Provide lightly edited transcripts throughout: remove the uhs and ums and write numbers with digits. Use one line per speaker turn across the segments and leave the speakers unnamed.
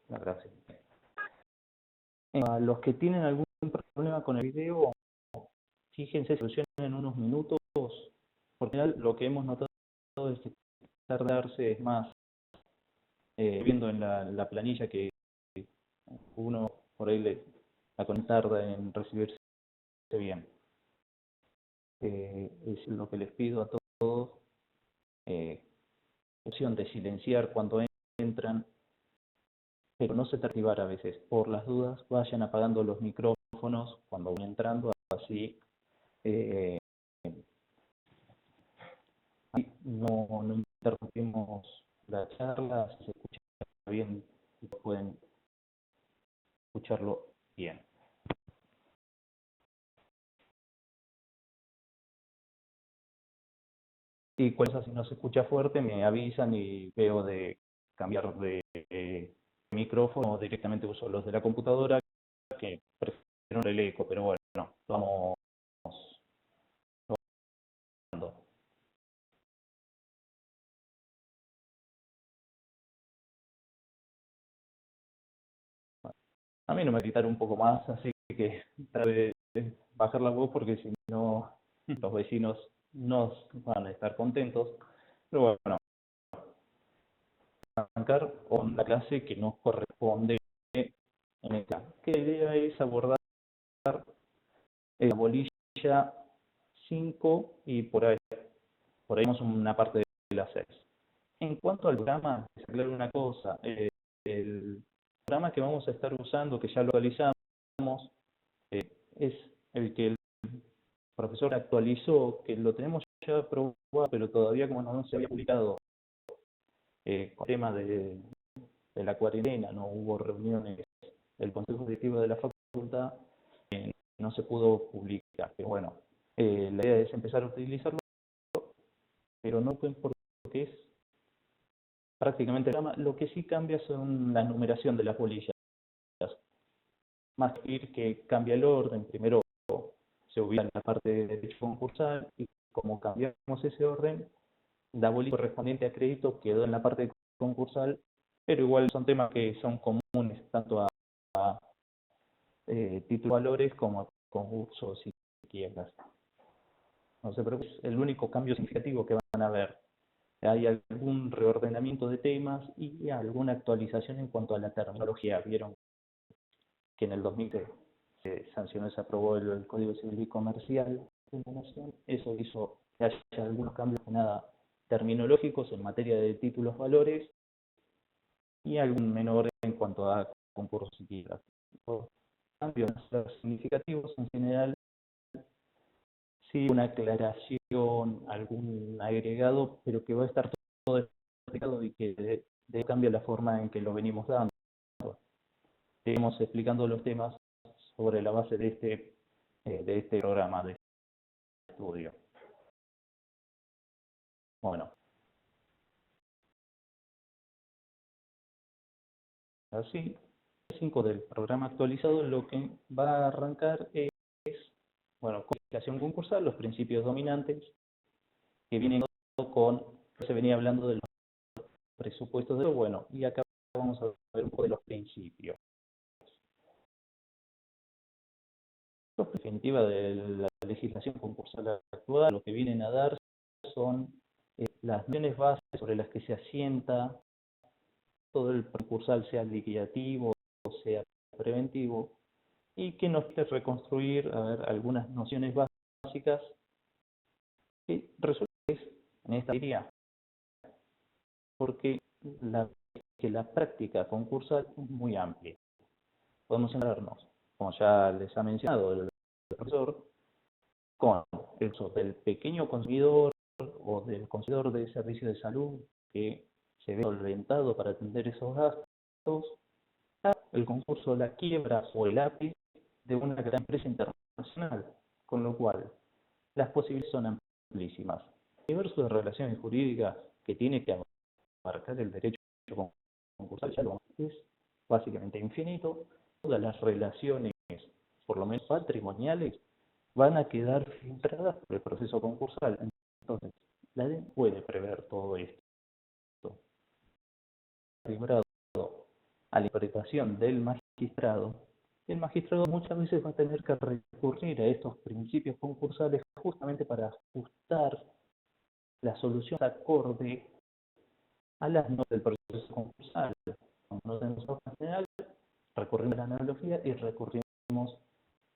la clase. A los que tienen algún problema con el video, fíjense, solucionen en unos minutos, porque al final lo que hemos notado es que tardarse es más, viendo en la planilla que uno por ahí la tarda en recibirse bien. Es lo que les pido a todos, opción de silenciar cuando entran, pero no se activar a veces. Por las dudas, vayan apagando los micrófonos cuando van entrando, así no interrumpimos la charla, si se escucha bien, pueden escucharlo bien. Y cualquier cosa, si no se escucha fuerte, me avisan y veo de cambiar de micrófono, o directamente uso los de la computadora, que prefiero el eco, pero bueno, vamos. A mí no me gritaron un poco más, así que traté de bajar la voz porque si no, los vecinos no van a estar contentos. Pero bueno, arrancar con la clase que nos corresponde en esta. Que la idea es abordar la bolilla 5 y por ahí vamos una parte de la 6. En cuanto al programa, les aclaro una cosa. El programa que vamos a estar usando, que ya lo actualizamos, es el que el profesor actualizó, que lo tenemos ya aprobado, pero todavía como no se había publicado con el tema de la cuarentena, no hubo reuniones del Consejo Directivo de la Facultad, no se pudo publicar. Pero bueno, la idea es empezar a utilizarlo, pero no porque es prácticamente lo que sí cambia son la numeración de las bolillas. Más que cambia el orden, primero se ubica en la parte de derecho concursal y como cambiamos ese orden, la bolilla correspondiente a crédito quedó en la parte concursal, pero igual son temas que son comunes tanto a títulos valores como a concursos y quiebras. No se preocupen, es el único cambio significativo que van a ver. Hay algún reordenamiento de temas y alguna actualización en cuanto a la terminología. Vieron que en el 2000 se sancionó, se aprobó el Código Civil y Comercial de la Nación. Eso hizo que haya algunos cambios, nada terminológicos en materia de títulos valores y algún menor en cuanto a concursos y quiebras. Cambios significativos en general, sí, una aclaración, algún agregado, pero que va a estar todo explicado y que cambia la forma en que lo venimos dando. Seguimos explicando los temas sobre la base de este programa de estudio. Bueno, así, 5 del programa actualizado, lo que va a arrancar es, bueno, codificación concursal, los principios dominantes, que vienen con, se venía hablando de los presupuestos de lo bueno, y acá vamos a ver un poco de los principios. En definitiva, de la legislación concursal actual, lo que vienen a dar son las nociones bases sobre las que se asienta todo el concursal, sea liquidativo o sea preventivo, y que nos permite reconstruir algunas nociones básicas que resulta en esta materia, porque la práctica concursal es muy amplia. Podemos centrarnos, como ya les ha mencionado el profesor, con el uso del pequeño consumidor o del consumidor de servicios de salud que se ve solventado para atender esos gastos, a el concurso, la quiebra o el API de una gran empresa internacional, con lo cual las posibilidades son amplísimas. El universo de relaciones jurídicas que tiene que abarcar el derecho concursal ya es básicamente infinito. Todas las relaciones, por lo menos patrimoniales, van a quedar filtradas por el proceso concursal. Entonces, la ley puede prever todo esto. Primero, a la interpretación del magistrado, el magistrado muchas veces va a tener que recurrir a estos principios concursales justamente para ajustar la solución acorde a las normas del proceso concursal. Cuando no tenemos norma general, recurrimos a la analogía y recurrimos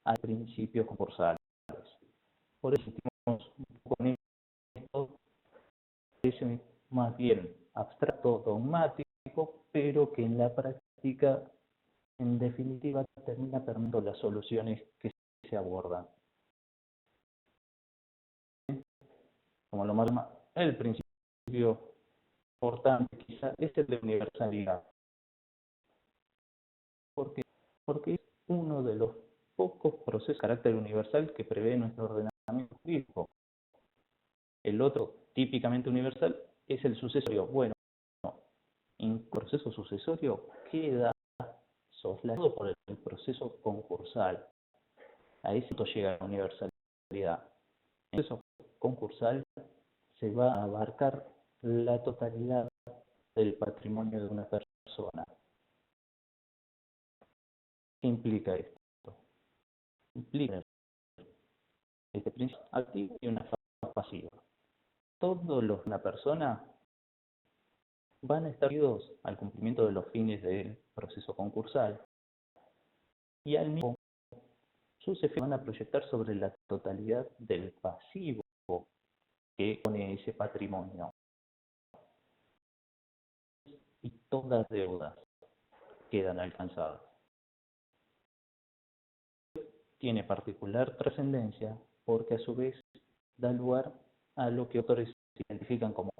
al principio concursal. Por eso sentimos un poco con esto, es más bien abstracto, dogmático, pero que en la práctica, en definitiva, termina perdiendo las soluciones que se abordan. Como lo más, el principio importante quizá es el de universalidad. ¿Por qué? Porque es uno de los pocos procesos de carácter universal que prevé nuestro ordenamiento jurídico. El otro, típicamente universal, es el sucesorio. Bueno, el proceso sucesorio queda soslayado por el proceso concursal. A ese punto llega la universalidad. En el proceso concursal se va a abarcar la totalidad del patrimonio de una persona. ¿Qué implica esto? Implica este principio activo y una fase pasiva. Todos los de una persona van a estar unidos al cumplimiento de los fines del proceso concursal y al mismo sus efectos van a proyectar sobre la totalidad del pasivo que pone ese patrimonio. Y todas las deudas quedan alcanzadas. Tiene particular trascendencia porque a su vez da lugar a lo que autores identifican como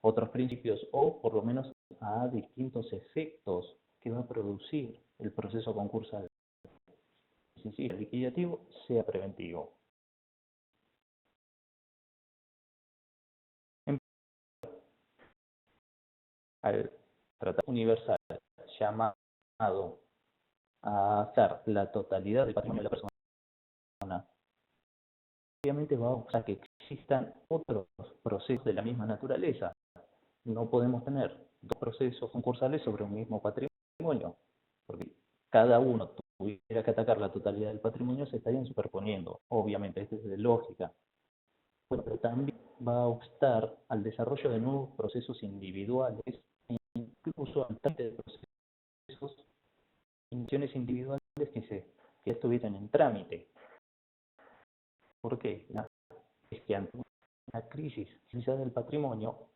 otros principios o por lo menos a distintos efectos que va a producir el proceso concursal, sea liquidativo, sea preventivo. Al tratado universal llamado a hacer la totalidad del patrimonio de la persona, obviamente va a buscar que existan otros procesos de la misma naturaleza. No podemos tener dos procesos concursales sobre un mismo patrimonio, porque cada uno tuviera que atacar la totalidad del patrimonio, se estarían superponiendo. Obviamente, esto es de lógica. Bueno, pero también va a obstar al desarrollo de nuevos procesos individuales e incluso al trámite de procesos, intenciones individuales que estuvieran en trámite. ¿Por qué? Es que ante una crisis del patrimonio,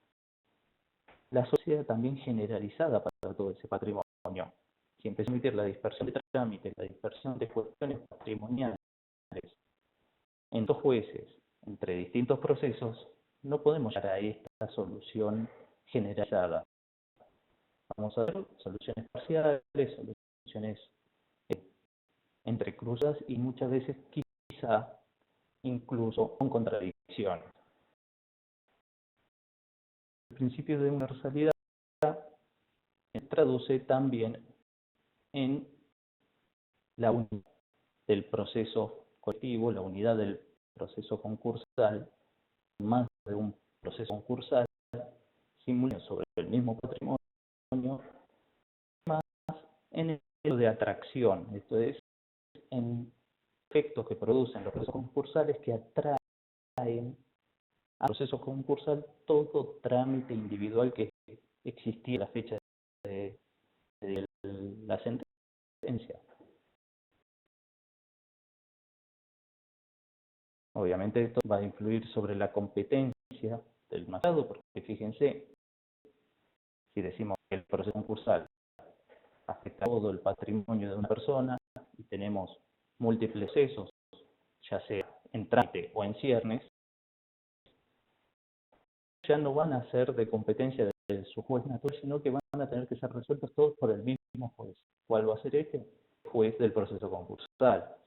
la sociedad también generalizada para todo ese patrimonio. Si empezó a emitir la dispersión de trámites, la dispersión de cuestiones patrimoniales en dos jueces, entre distintos procesos, no podemos llegar a esta solución generalizada. Vamos a ver soluciones parciales, soluciones entrecruzadas y muchas veces quizá incluso con contradicciones. El principio de universalidad se traduce también en la unidad del proceso colectivo, la unidad del proceso concursal, más de un proceso concursal simultáneo sobre el mismo patrimonio, más en el efecto de atracción, esto es, en efectos que producen los procesos concursales que atraen al proceso concursal todo trámite individual que existía a la fecha de la sentencia. Obviamente esto va a influir sobre la competencia del magistrado, porque fíjense, si decimos que el proceso concursal afecta a todo el patrimonio de una persona y tenemos múltiples procesos, ya sea en trámite o en ciernes, ya no van a ser de competencia de su juez natural, sino que van a tener que ser resueltos todos por el mismo juez. ¿Cuál va a ser este? El juez del proceso concursal.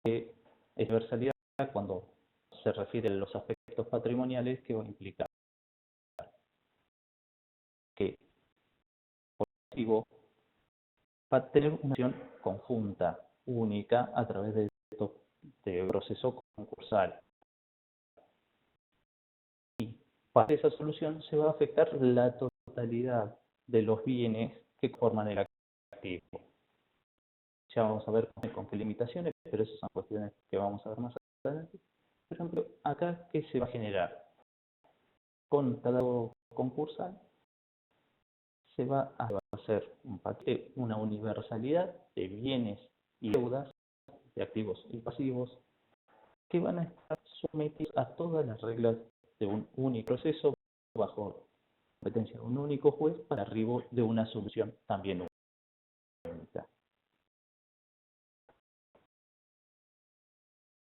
Es universalidad cuando se refiere a los aspectos patrimoniales que va a implicar que por activo va a tener una acción conjunta única a través de proceso concursal. Y para esa solución se va a afectar la totalidad de los bienes que forman el activo. Ya vamos a ver con qué limitaciones, pero esas son cuestiones que vamos a ver más adelante. Por ejemplo, acá, ¿qué se va a generar? Con cada concursal se va a hacer un paquete, una universalidad de bienes y deudas, de activos y pasivos, que van a estar sometidos a todas las reglas de un único proceso bajo competencia de un único juez para arribo de una solución también única.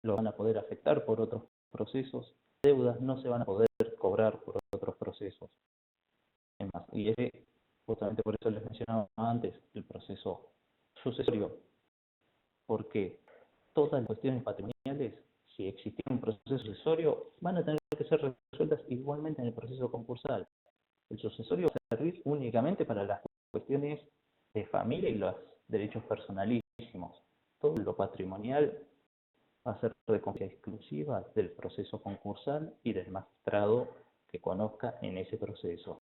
Lo van a poder afectar por otros procesos, deudas no se van a poder cobrar por otros procesos. Y justamente por eso les mencionaba antes el proceso sucesorio, porque todas las cuestiones patrimoniales, si existiera un proceso sucesorio, van a tener que ser resueltas igualmente en el proceso concursal. El sucesorio va a servir únicamente para las cuestiones de familia y los derechos personalísimos. Todo lo patrimonial va a ser de competencia exclusiva del proceso concursal y del magistrado que conozca en ese proceso.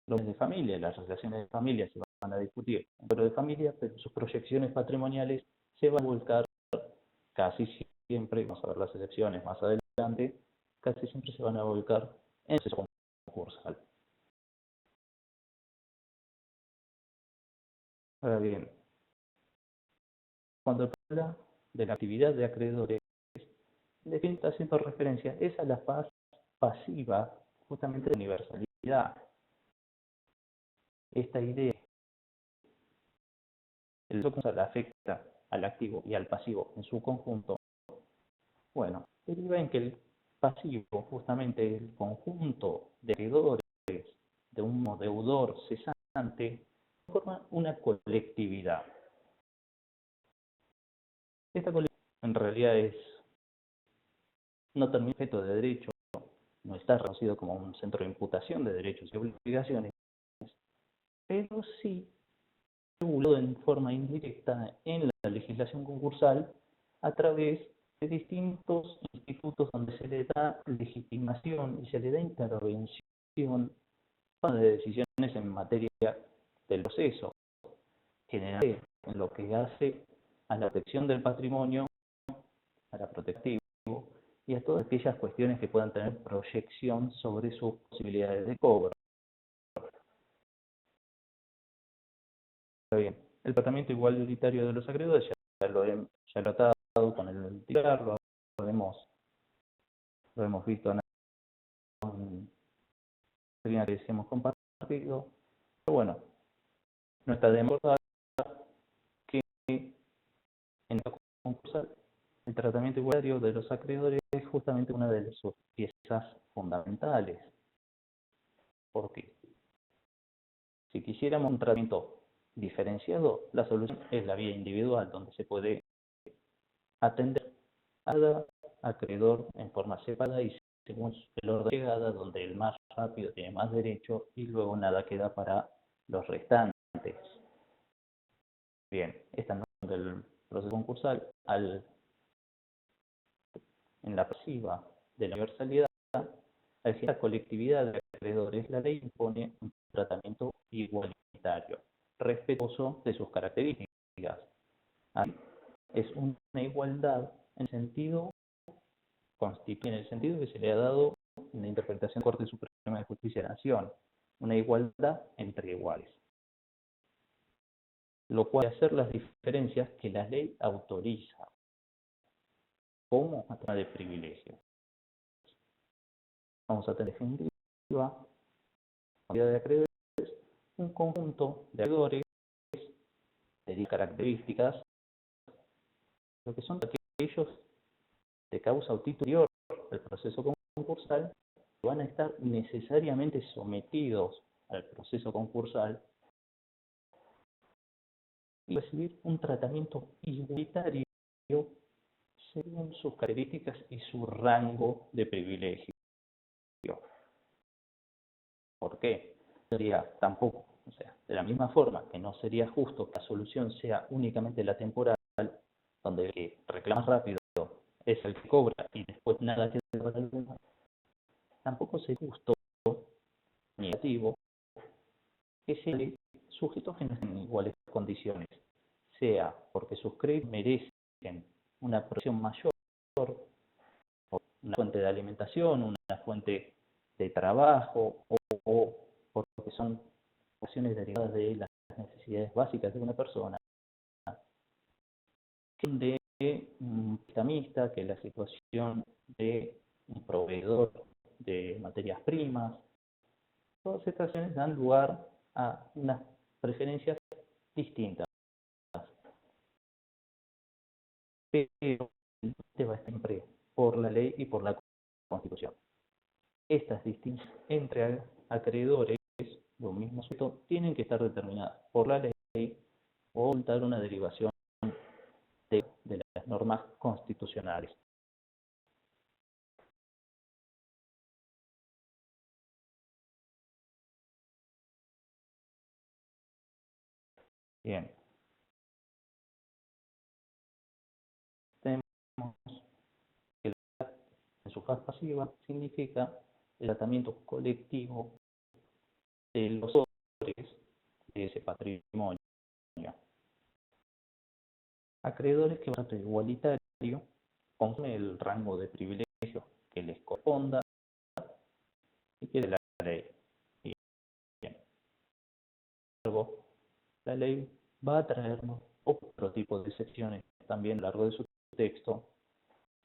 Los de familia, las relaciones de familia se van a discutir en fuero de familia, pero sus proyecciones patrimoniales se van a volcar casi siempre, vamos a ver las excepciones más adelante, casi siempre se van a volcar en el proceso concursal. Ahora bien, cuando habla de la actividad de acreedores, define está haciendo referencia es a la fase pasiva justamente de universalidad. Esta idea, el concursal afecta al activo y al pasivo en su conjunto, bueno, deriva en que el pasivo, justamente el conjunto de acreedores de un deudor cesante, forma una colectividad. Esta colectividad en realidad no termina objeto de derecho, no está reconocido como un centro de imputación de derechos y obligaciones, pero sí regulado en forma indirecta en la legislación concursal a través de distintos institutos donde se le da legitimación y se le da intervención para decisiones en materia del proceso, generalmente en lo que hace a la protección del patrimonio, a la protección y a todas aquellas cuestiones que puedan tener proyección sobre sus posibilidades de cobro. Bien, el tratamiento igualitario de los acreedores ya lo he tratado con el titular, lo hemos visto en la que hemos compartido, pero bueno, no está de recordar que en el concursal el tratamiento igualitario de los acreedores es justamente una de sus piezas fundamentales. ¿Por qué? Si quisiéramos un tratamiento diferenciado, la solución es la vía individual, donde se puede atender a cada acreedor en forma separada y según el orden de llegada, donde el más rápido tiene más derecho y luego nada queda para los restantes. Bien, esta no del proceso concursal en la pasiva de la universalidad, al generar colectividad de acreedores, la ley impone un tratamiento igualitario, respetuoso de sus características. Así, es una igualdad en sentido en el sentido que se le ha dado en la interpretación de la Corte Suprema de Justicia de la Nación, una igualdad entre iguales, lo cual hacer las diferencias que la ley autoriza, como a través de privilegios. Vamos a tener en definitiva de acreedores, un conjunto de acreedores de características, lo que son aquellos de causa o título del proceso concursal, que van a estar necesariamente sometidos al proceso concursal y recibir un tratamiento igualitario según sus características y su rango de privilegio. ¿Por qué? Sería tampoco, o sea, De la misma forma que no sería justo que la solución sea únicamente la temporal, donde el que reclama rápido es el que cobra y después nada queda para el demás, tampoco es justo ni negativo que sean sujetos que no estén en iguales condiciones, sea porque sus créditos merecen una protección mayor, una fuente de alimentación, una fuente de trabajo, o porque son cuestiones derivadas de las necesidades básicas de una persona, de un prestamista, que la situación de un proveedor de materias primas, todas estas situaciones dan lugar a unas preferencias distintas, pero este va siempre por la ley y por la Constitución. Estas distinciones entre acreedores de un mismo sujeto tienen que estar determinadas por la ley o dar una derivación de las normas constitucionales. Bien, tenemos que en su fase pasiva significa el tratamiento colectivo de los acreedores de ese patrimonio. Acreedores que van a tratar igualitario conforme el rango de privilegio que les corresponda y que de la ley. Bien. Luego, la ley va a traernos otro tipo de excepciones también a lo largo de su texto.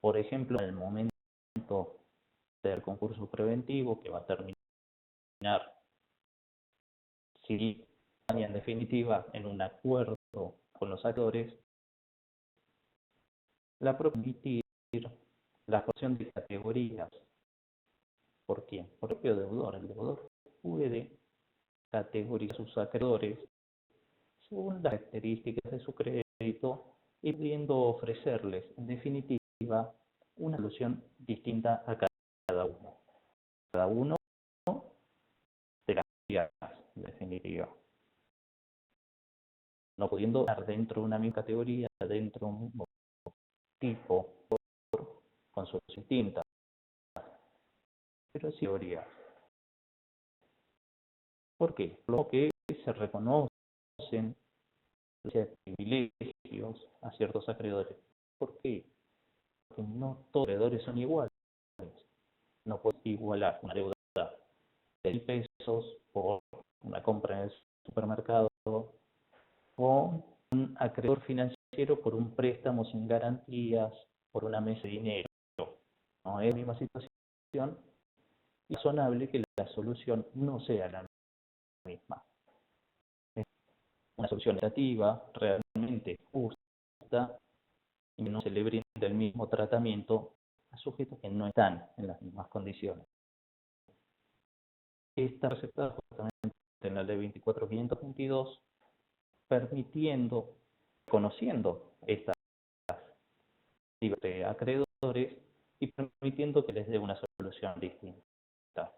Por ejemplo, en el momento del concurso preventivo, que va a terminar, si en definitiva, en un acuerdo con los actores, la permitir la formación de categorías. ¿Por quién? Por el propio deudor. El deudor puede categorizar a sus acreedores según las características de su crédito y pudiendo ofrecerles, en definitiva, una solución distinta a cada uno. Cada uno de las vías, en definitiva. No pudiendo estar dentro de una misma categoría, dentro de un mismo tipo, con soluciones distintas, pero sí teoría. ¿Por qué? Lo que se reconocen privilegios a ciertos acreedores. ¿Por qué? Porque no todos los acreedores son iguales. No puedes igualar una deuda de 1.000 pesos por una compra en el supermercado o un acreedor financiero por un préstamo sin garantías, por una mesa de dinero. No es la misma situación y es razonable que la solución no sea la misma. Es una solución negativa, realmente justa, y no se le brinda el mismo tratamiento a sujetos que no están en las mismas condiciones. Está receptada justamente en la ley 24.522, permitiendo, conociendo estas de acreedores y permitiendo que les dé una solución distinta.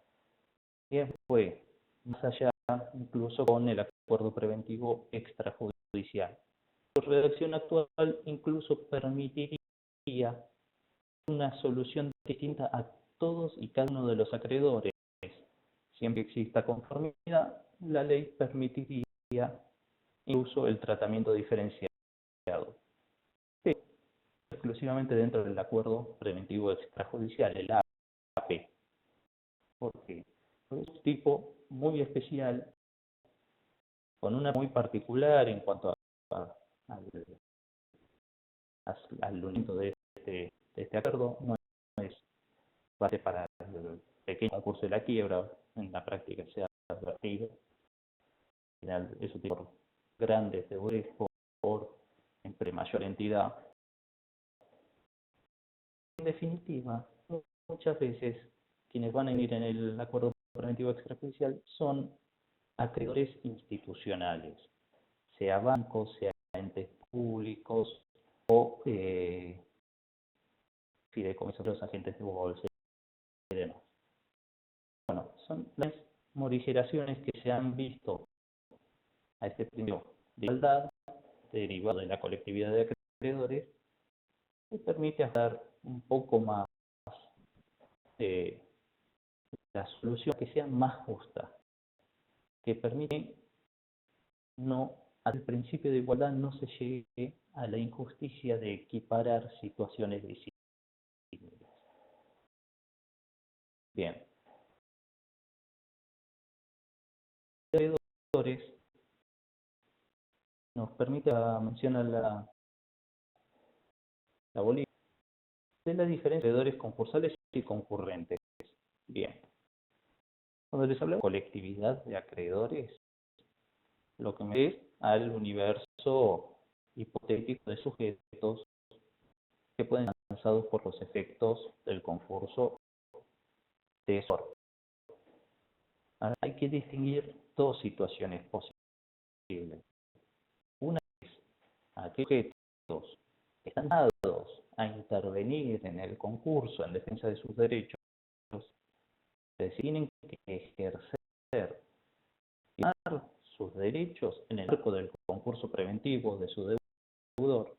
Y fue más allá incluso con el acuerdo preventivo extrajudicial. Su redacción actual incluso permitiría una solución distinta a todos y cada uno de los acreedores. Siempre que exista conformidad, la ley permitiría incluso el tratamiento diferenciado, exclusivamente dentro del acuerdo preventivo extrajudicial, el AP, porque es un tipo muy especial, con una muy particular en cuanto al unimiento de este acuerdo. No es base para el pequeño concurso de la quiebra, en la práctica se ha advertido. Al final, eso tiene por grandes deudores, por entre mayor entidad. En definitiva, muchas veces quienes van a ir en el acuerdo preventivo extrajudicial son acreedores institucionales, sea bancos, sea entes públicos o fideicomisos de los agentes de bolsa y demás. Bueno, son las morigeraciones que se han visto a este principio de igualdad derivado de la colectividad de acreedores, que permite hacer un poco más la solución que sea más justa, que permite no, al principio de igualdad no se llegue a la injusticia de equiparar situaciones disímiles. Bien. Los acreedores nos permite mencionar la bolilla de la diferencia de acreedores concursales y concurrentes. Bien. Cuando les hablo de colectividad de acreedores, lo que me es al universo hipotético de sujetos que pueden ser alcanzados por los efectos del concurso de SOR. Ahora, hay que distinguir dos situaciones posibles. Una es aquellos sujetos que están dados a intervenir en el concurso en defensa de sus derechos, tienen que ejercer y dar sus derechos en el marco del concurso preventivo de su deudor,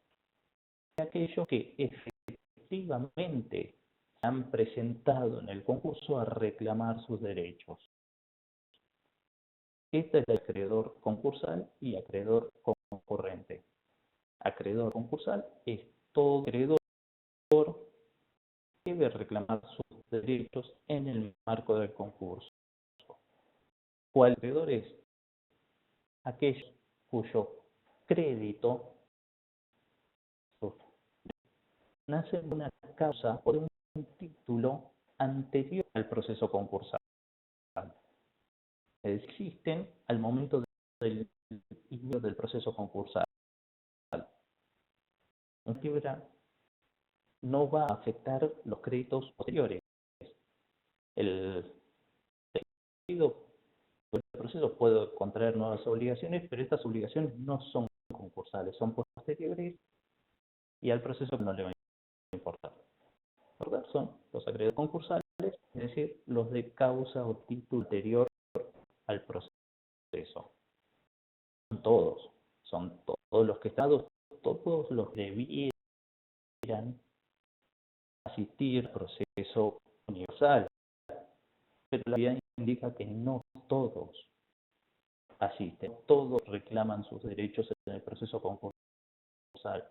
y aquellos que efectivamente se han presentado en el concurso a reclamar sus derechos. Este es el acreedor concursal y acreedor concurrente. Acreedor concursal es todo acreedor que debe reclamar sus derechos en el marco del concurso. ¿Cuál acreedor es? Aquellos cuyo crédito nace de una causa por un título anterior al proceso concursal. Existen al momento del inicio del proceso concursal. Una quiebra no va a afectar los créditos posteriores. El proceso puede contraer nuevas obligaciones, pero estas obligaciones no son concursales, son posteriores y al proceso no le va a importar. Son los acreedores concursales, es decir, los de causa o título anterior al proceso. Son todos los que están, todos los que debieran asistir al proceso universal, pero la ley indica que no todos asisten, todos reclaman sus derechos en el proceso concursal.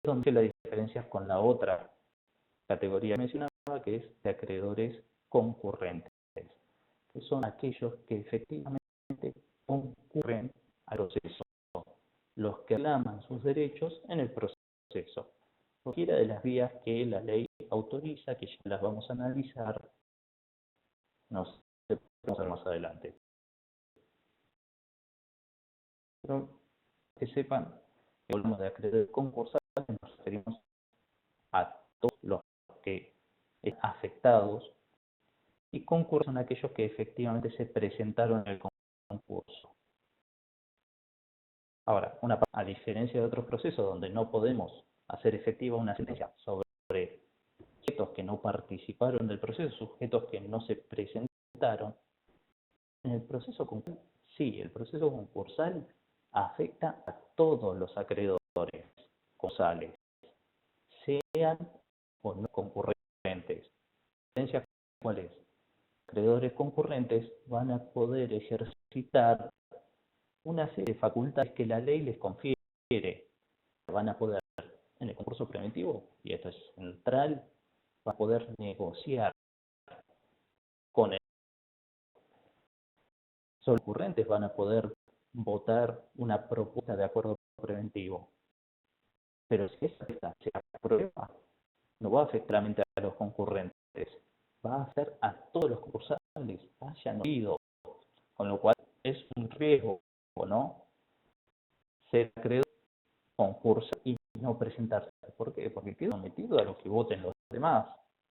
Es donde la diferencia con la otra categoría que mencionaba, que es de acreedores concurrentes, que son aquellos que efectivamente concurren al proceso, los que reclaman sus derechos en el proceso, cualquiera de las vías que la ley autoriza, que ya las vamos a analizar, nos vamos a ver más adelante. Pero que sepan que hablamos de acreedores concursales, nos referimos a todos los que están afectados, y concursos son aquellos que efectivamente se presentaron en el concurso. Ahora, a diferencia de otros procesos donde no podemos hacer efectiva una sentencia sobre sujetos que no participaron del proceso, sujetos que no se presentaron, en el proceso concursal, sí, el proceso concursal afecta a todos los acreedores concursales, sean o no concurrentes. ¿La diferencia cuál es? Acreedores concurrentes van a poder ejercitar una serie de facultades que la ley les confiere. Van a poder, en el concurso preventivo, y esto es central, van a poder negociar con el los concurrentes, van a poder votar una propuesta de acuerdo preventivo. Pero si esa se aprueba, no va a afectar solamente a los concurrentes, va a hacer a todos los concursales, hayan oído, con lo cual es un riesgo, ¿no? Ser acreedor concurso y no presentarse. ¿Por qué? Porque quedo sometido a lo que voten los demás.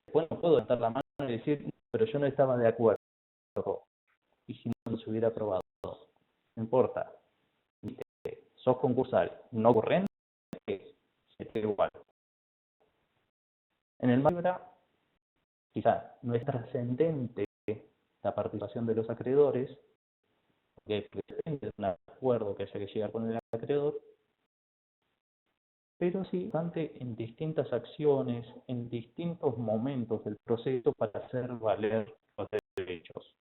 Después no puedo levantar la mano y decir, pero yo no estaba de acuerdo. Y si no se hubiera aprobado, no importa. Sos concursal, no corriente, se te igual. En el MAIBRA, quizá no es trascendente la participación de los acreedores, que depende de un acuerdo que haya que llegar con el acreedor, pero sí bastante en distintas acciones, en distintos momentos del proceso para hacer valer los derechos.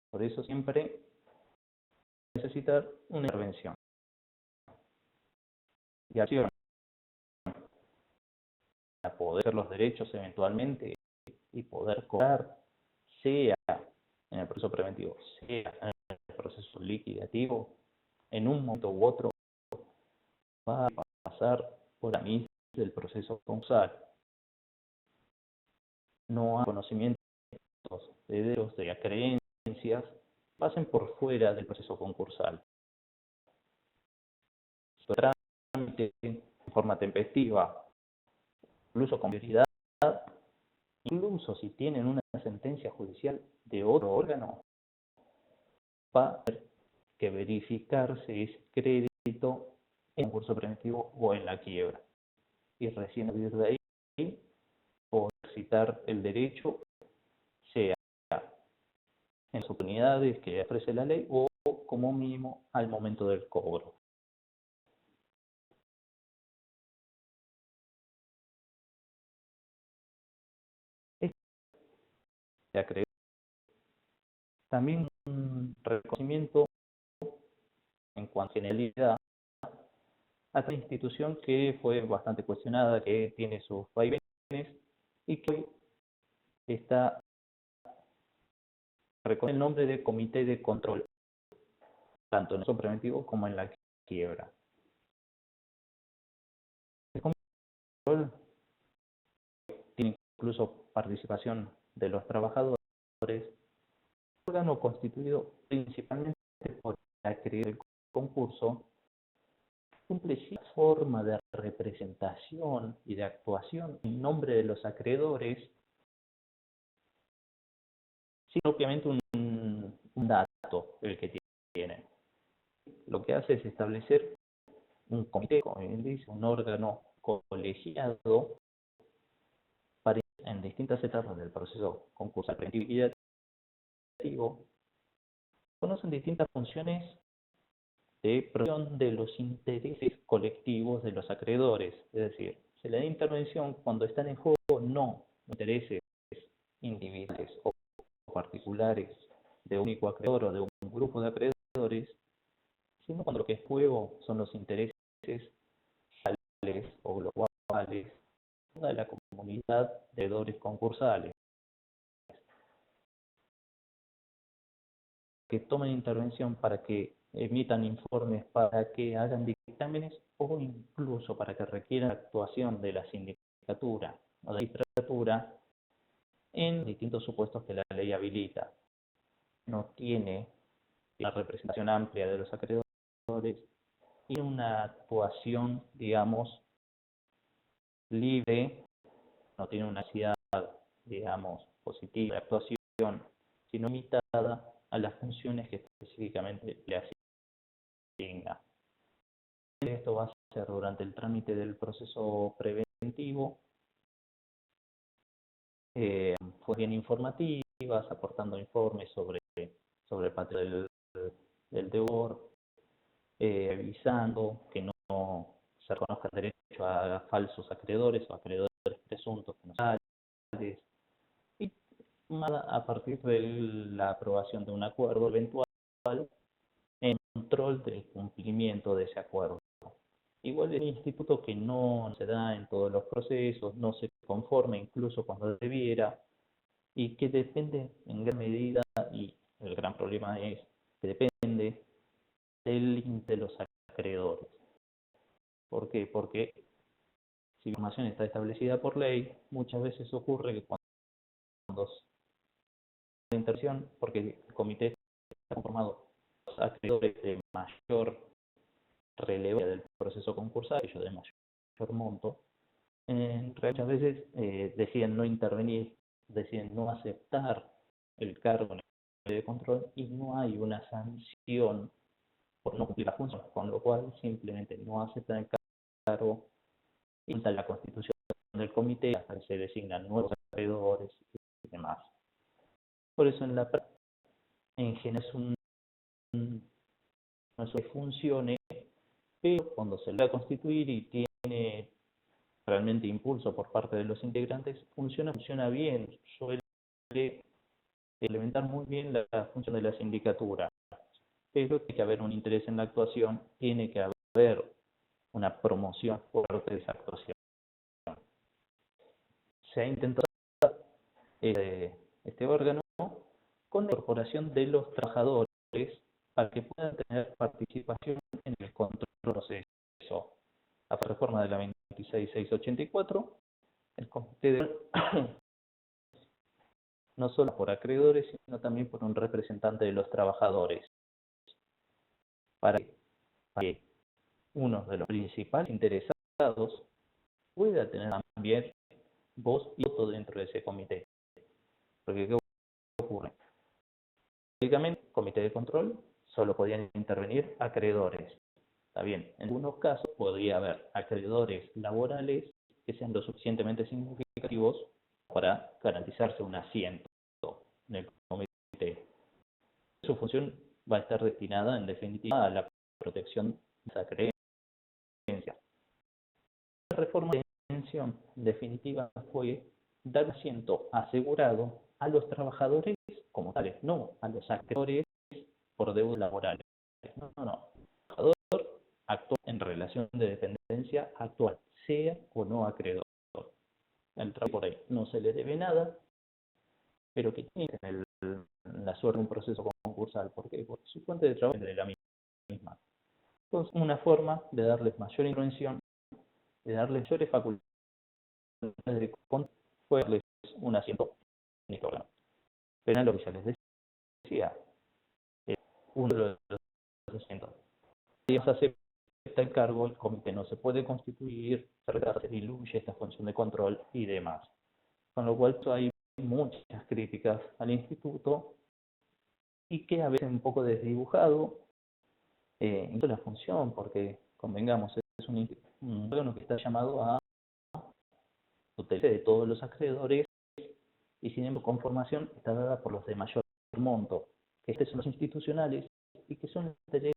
Por eso siempre necesitar una intervención y acción para poder hacer los derechos eventualmente y poder cobrar, sea en el proceso preventivo, sea en el proceso liquidativo, en un momento u otro va a pasar por la misma del proceso concursal. No hay conocimientos de derechos, de creencias, pasen por fuera del proceso concursal. Su trámite de forma tempestiva, incluso con prioridad, incluso si tienen una sentencia judicial de otro órgano, va a tener que verificarse ese crédito en el concurso preventivo o en la quiebra. Y recién a partir de ahí poder citar el derecho, sea en las oportunidades que ofrece la ley o como mínimo al momento del cobro. Este acreedor también un reconocimiento en cuanto a generalidad a esta institución que fue bastante cuestionada, que tiene sus vaivenes y que hoy está con el nombre de Comité de Control, tanto en el preventivo como en la quiebra. El Comité de Control tiene incluso participación de los trabajadores, órgano constituido principalmente por el acreedor del concurso, cumple cierta forma de representación y de actuación en nombre de los acreedores, sin propiamente un dato el que tienen. Lo que hace es establecer un comité, como bien dice, un órgano colegiado para en distintas etapas del proceso concursal preventivo conocen distintas funciones de protección de los intereses colectivos de los acreedores, es decir, se le da intervención cuando están en juego no intereses individuales o particulares de un único acreedor o de un grupo de acreedores, sino cuando lo que es juego son los intereses generales o globales de la comunidad de acreedores concursales, que tomen intervención para que emitan informes, para que hagan dictámenes o incluso para que requieran actuación de la sindicatura o de la magistratura en distintos supuestos que la ley habilita. No tiene la representación amplia de los acreedores y una actuación, digamos, libre, no tiene una necesidad, digamos, positiva de actuación, sino limitada a las funciones que específicamente le asigna. Esto va a ser durante el trámite del proceso preventivo, fue bien informativas, aportando informes sobre el patrón del deudor, avisando que no se reconozca el derecho a falsos acreedores o acreedores presuntos que no salen, y a partir de la aprobación de un acuerdo eventual en control del cumplimiento de ese acuerdo. Igual el instituto que no se da en todos los procesos, no se conforma incluso cuando debiera, y que depende en gran medida, y el gran problema es que depende de los acreedores. ¿Por qué? Porque si la información está establecida por ley, muchas veces ocurre que cuando se intervención, porque el comité está conformado por los acreedores de mayor relevancia del proceso concursal, ellos de mayor monto, muchas veces deciden no intervenir, deciden no aceptar el cargo en el de control y no hay una sanción por no cumplir la función, con lo cual simplemente no aceptan el cargo y la constitución del comité hasta que se designan nuevos acreedores y demás. Por eso en general es un no es que funcione, pero cuando se logra constituir y tiene realmente impulso por parte de los integrantes, funciona bien, suele implementar muy bien la función de la sindicatura, pero tiene que haber un interés en la actuación, tiene que haber una promoción fuerte de esa actuación. Se ha intentado este órgano con la incorporación de los trabajadores para que puedan tener participación en el control del proceso. La reforma de la 26684, el comité de no solo por acreedores, sino también por un representante de los trabajadores, para que uno de los principales interesados pueda tener también voz y voto dentro de ese comité. Porque ¿qué ocurre? Básicamente, comité de control solo podían intervenir acreedores. Está bien, en algunos casos podría haber acreedores laborales que sean lo suficientemente significativos para garantizarse un asiento en el comité. Su función va a estar destinada, en definitiva, a la protección de esa creencia. La reforma de pensión, en definitiva, fue dar asiento asegurado a los trabajadores como tales, no a los acreedores por deudas laborales. No. El trabajador actúa en relación de dependencia actual, sea o no acreedor. El trabajador por ahí no se le debe nada, pero que tiene la suerte de un proceso concursal. ¿Por qué? Porque su fuente de trabajo es de la misma. Entonces, una forma de darles mayor intervención, de darles mayores facultades de control, fue darles un asiento en este órgano. Pero lo que ya les decía, uno de los asientos. Si se acepta el cargo, el comité no se puede constituir, se diluye esta función de control y demás. Con lo cual hay muchas críticas al instituto y que a veces un poco desdibujado incluso la función, porque convengamos, es un órgano que está llamado a tutela de todos los acreedores y sin embargo conformación está dada por los de mayor monto, que estos son los institucionales y que son intereses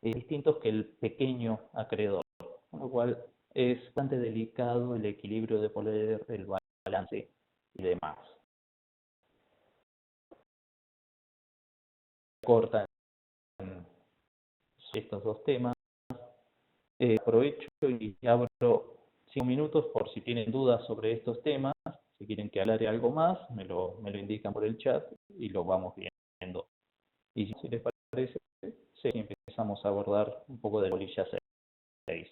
distintos que el pequeño acreedor, con lo cual es bastante delicado el equilibrio de poder, el balance y demás. Cortan estos dos temas. Aprovecho y abro 5 minutos por si tienen dudas sobre estos temas. Si quieren que aclare algo más, me lo indican por el chat y lo vamos viendo. Y si les parece, sí, empezamos a abordar un poco de bolilla 6.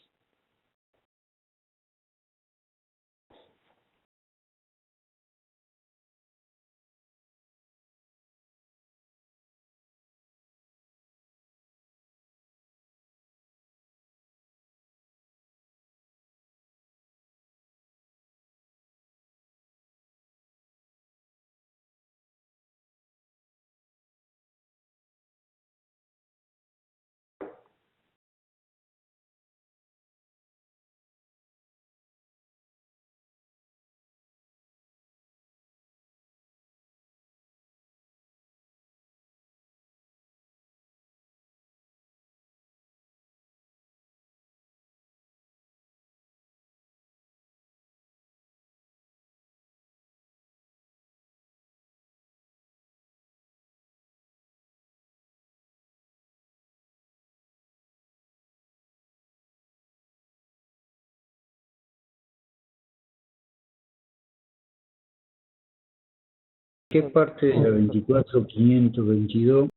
¿Qué parte de la 24.522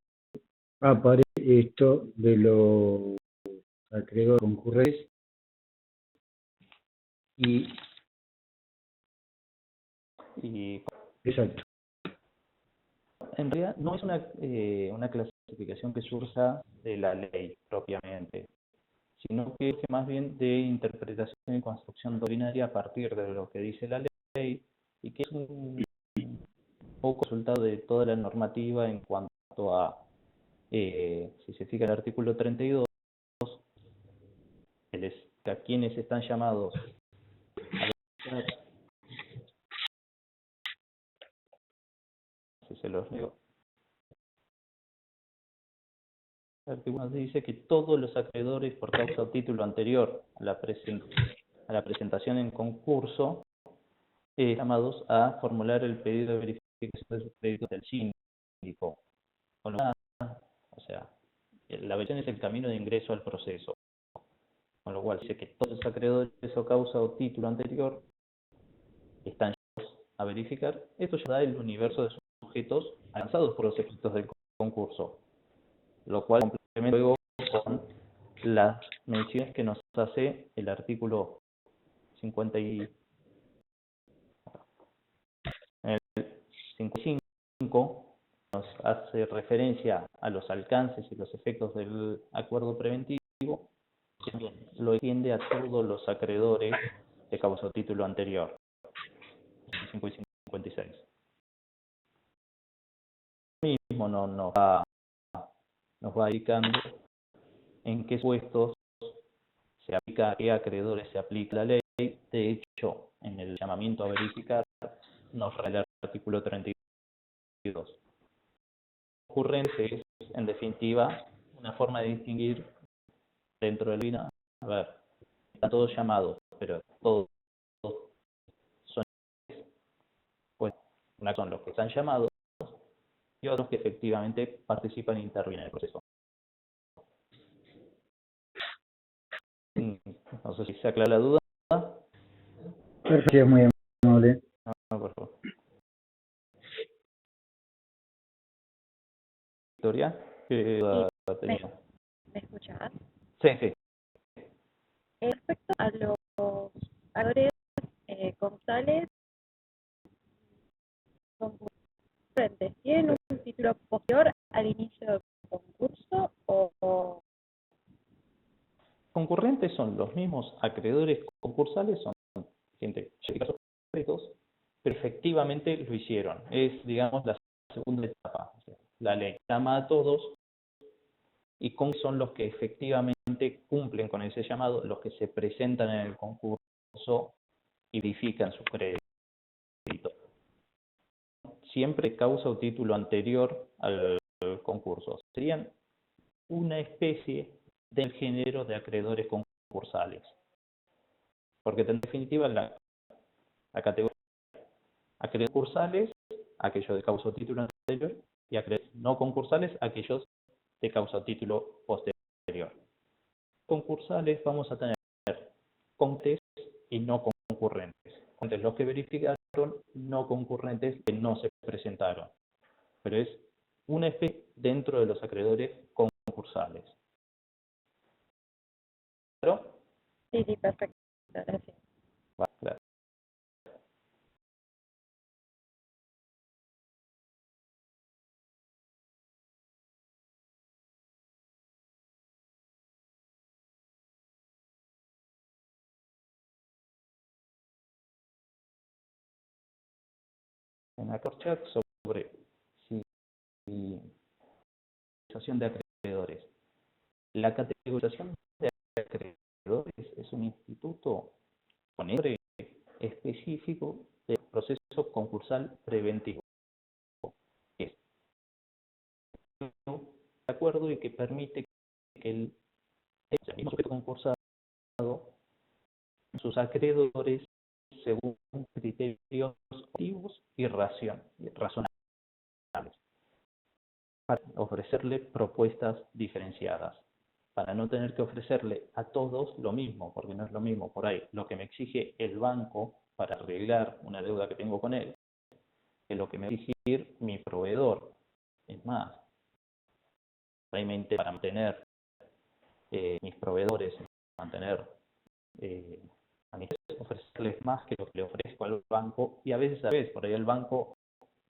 aparece esto de los acreedores concurrentes? Y exacto.
En realidad no es una clasificación que surja de la ley propiamente, sino que es más bien de interpretación y construcción doctrinaria a partir de lo que dice la ley y que es un poco resultado de toda la normativa en cuanto a, si se fija el artículo 32, a quienes están llamados a si se los leo. El artículo dice que todos los acreedores por causa o título anterior a la presentación en concurso llamados a formular el pedido de verificación de sus créditos del síndico. Con lo cual, o sea, la verificación es el camino de ingreso al proceso. Con lo cual dice que todos los acreedores o causa o título anterior están llamados a verificar. Esto ya da el universo de sujetos alcanzados por los efectos del concurso, lo cual complementa luego con las menciones que nos hace el artículo 50 y en el 55 nos hace referencia a los alcances y los efectos del acuerdo preventivo, que también lo extiende a todos los acreedores de causa o título anterior, 55 y 56. Mismo nos va indicando en qué supuestos se aplica, a qué acreedores se aplica la ley. De hecho, en el llamamiento a verificar nos revela el artículo 32. Concurrente es, en definitiva, una forma de distinguir dentro del BINA. A ver, están todos llamados, pero todos son, pues, una son los que están llamados y otros que efectivamente participan e intervienen en el proceso. No sé si se aclara la duda.
Perfecto, muy amable.
No, por favor. Victoria, ¿qué duda tenía?
¿Me escuchás?
Sí, sí.
Respecto a los acreedores concursales concurrentes, ¿tienen un título posterior al inicio del concurso o
Concurrentes son los mismos acreedores concursales, son gente que llega a sus créditos, pero efectivamente lo hicieron. Es, digamos, la segunda etapa. O sea, la ley llama a todos y con son los que efectivamente cumplen con ese llamado, los que se presentan en el concurso y verifican su crédito. Siempre causa o título anterior al concurso. Serían una especie del género de acreedores concursales. Porque en definitiva la categoría acreedores concursales, aquellos de causa o título anterior, y acreedores no concursales, aquellos de causa o título posterior. Concursales vamos a tener concurrentes y no concurrentes. Entonces, los que verificaron, no concurrentes que no se presentaron. Pero es una especie dentro de los acreedores concursales. ¿Claro?
sí, perfecto, gracias.
Vale, claro. En la chat sobre categorización de acreedores. La categorización de acreedores es un instituto con nombre específico del proceso concursal preventivo. Es de acuerdo y que permite que el mismo sujeto concursado, sus acreedores, según criterios objetivos y razonables, para ofrecerle propuestas diferenciadas, para no tener que ofrecerle a todos lo mismo, porque no es lo mismo por ahí lo que me exige el banco para arreglar una deuda que tengo con él, que lo que me va a exigir mi proveedor. Es más, realmente para mantener mis proveedores, mantener a mis ofrecerles más que lo que le ofrezco al banco, y a veces por ahí el banco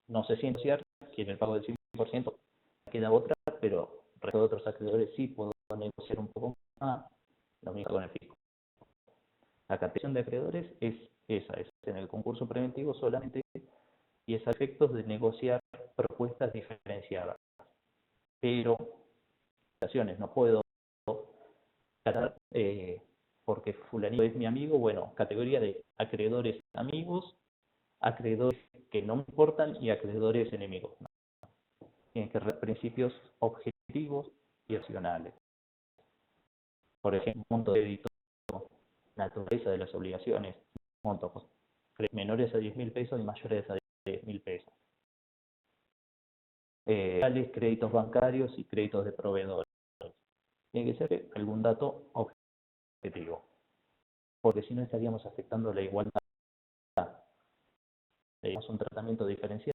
no se siente cierto, quiere el pago del 100%, queda otra, pero el resto de otros acreedores sí puedo negociar un poco más, lo mismo con el fisco. La categorización de acreedores es esa, es en el concurso preventivo solamente, y es a efectos de negociar propuestas diferenciadas. Pero no puedo tratar porque fulanito es mi amigo, bueno, categoría de acreedores amigos, acreedores que no me importan y acreedores enemigos. No. Tienen que ser principios objetivos opcionales. Por ejemplo, monto de crédito, naturaleza de las obligaciones, montos menores a 10.000 pesos y mayores a 10.000 pesos. Créditos bancarios y créditos de proveedores. Tiene que ser algún dato objetivo, porque si no estaríamos afectando la igualdad. ¿Tenemos un tratamiento diferenciado?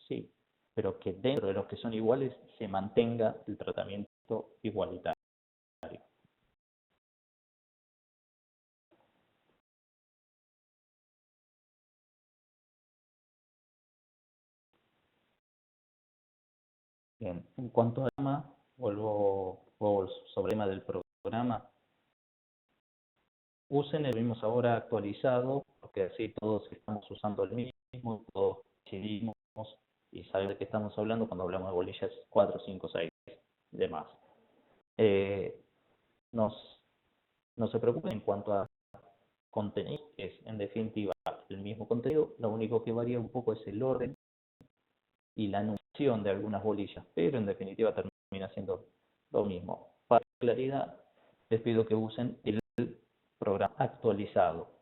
Sí, pero que dentro de los que son iguales se mantenga el tratamiento igualitario. Bien, en cuanto al tema, vuelvo sobre el tema del programa. Usen el mismo ahora actualizado, porque así todos estamos usando el mismo, todos decidimos y sabemos de qué estamos hablando cuando hablamos de bolillas 4, 5, 6 y demás. No se preocupen en cuanto a contenido, que es en definitiva el mismo contenido, lo único que varía un poco es el orden y la numeración de algunas bolillas, pero en definitiva termina siendo lo mismo. Para claridad, les pido que usen el programa actualizado.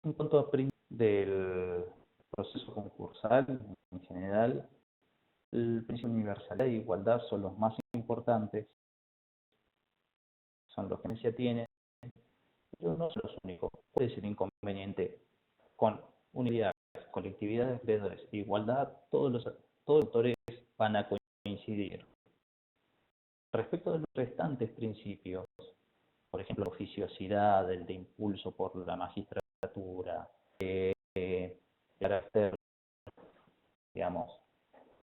En cuanto a del proceso concursal, en general, el principio de universalidad e igualdad son los más importantes, son los que se tienen, pero no son los únicos. ¿Cuál es el inconveniente? Con unidad, colectividad de acreedores e igualdad, todos los autores van a coincidir. Respecto de los restantes principios, por ejemplo, la oficiosidad, el de impulso por la magistratura, el carácter, digamos,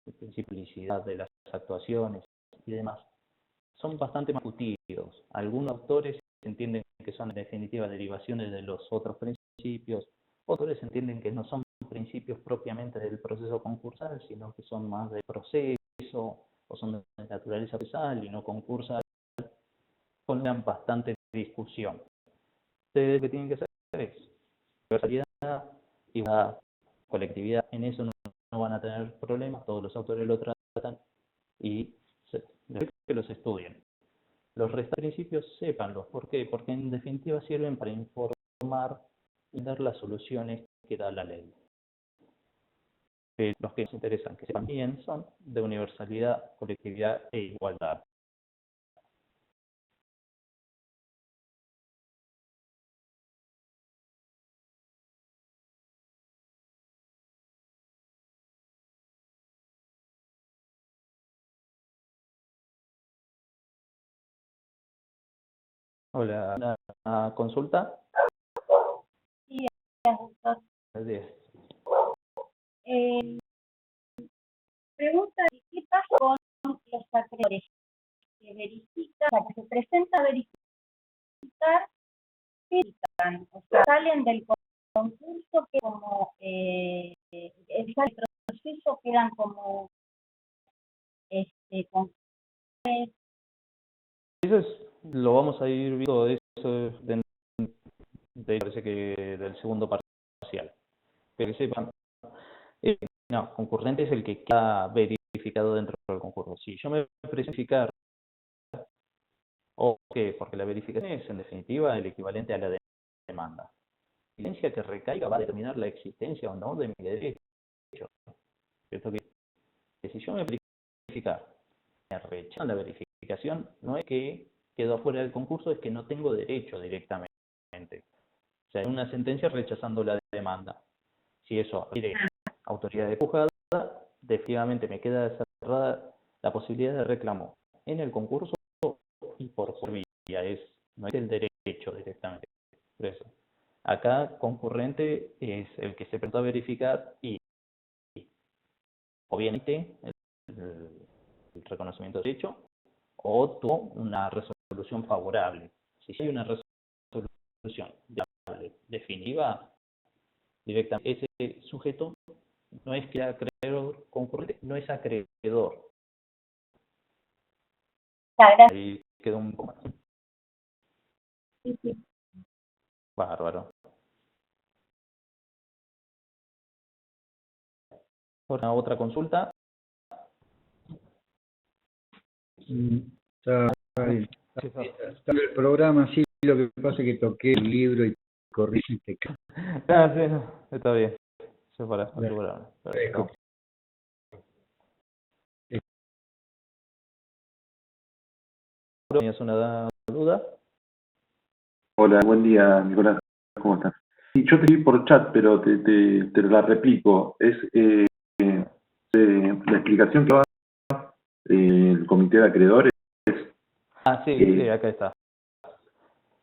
de principalidad de las actuaciones y demás, son bastante más discutidos. Algunos autores entienden que son en definitiva derivaciones de los otros principios, otros entienden que no son principios propiamente del proceso concursal, sino que son más del proceso o son de naturaleza procesal y no concursal, ponen bastante discusión. Ustedes lo que tienen que hacer es universalidad y la colectividad, en eso no van a tener problemas, todos los autores lo tratan y que los estudien. Los restantes principios, sépanlos. ¿Por qué? Porque en definitiva sirven para informar y dar las soluciones que da la ley. Pero los que nos interesan que sepan bien son de universalidad, colectividad e igualdad. Hola, ¿una consulta?
Sí, doctor. Pregunta, ¿qué pasa con los acreedores que verifican, o sea, que se presentan a verificar, verifican, o sea, salen del concurso que como el proceso quedan como con
Eso lo vamos a ir viendo, eso parece que del segundo parcial. Pero que sepan, no, concurrente es el que queda verificado dentro del concurso. Si yo me verificar, o qué, porque la verificación es en definitiva el equivalente a la demanda. La evidencia que recaiga va a determinar la existencia o no de mi derecho. ¿Cierto? Que si yo me verificar, me rechazan la verificación, no es que quedo afuera del concurso, es que no tengo derecho directamente. O sea, hay una sentencia rechazando la demanda. Si eso requiere autoridad de juzgada, definitivamente me queda cerrada la posibilidad de reclamo en el concurso y por vía, no es el derecho directamente. Por eso, acá concurrente es el que se presentó a verificar y obviamente el reconocimiento de derecho o tuvo una resolución resolución favorable. Si hay una resolución definitiva, directamente ese sujeto no es que sea acreedor concurrente, no es acreedor.
Gracias.
Ahí quedó un poco más.
Sí, sí.
Bárbaro. ¿Una otra consulta?
Está bien. Está el programa, sí, lo que pasa es que toqué el libro y corrí y te cae.
Ah, sí, no, está bien. Eso para asegurarme. Perfecto. ¿Tenías una duda?
Hola, buen día, Nicolás. ¿Cómo estás? Sí, yo te vi por chat, pero te la replico. Es la explicación que va el comité de acreedores.
Ah, sí, sí, acá está.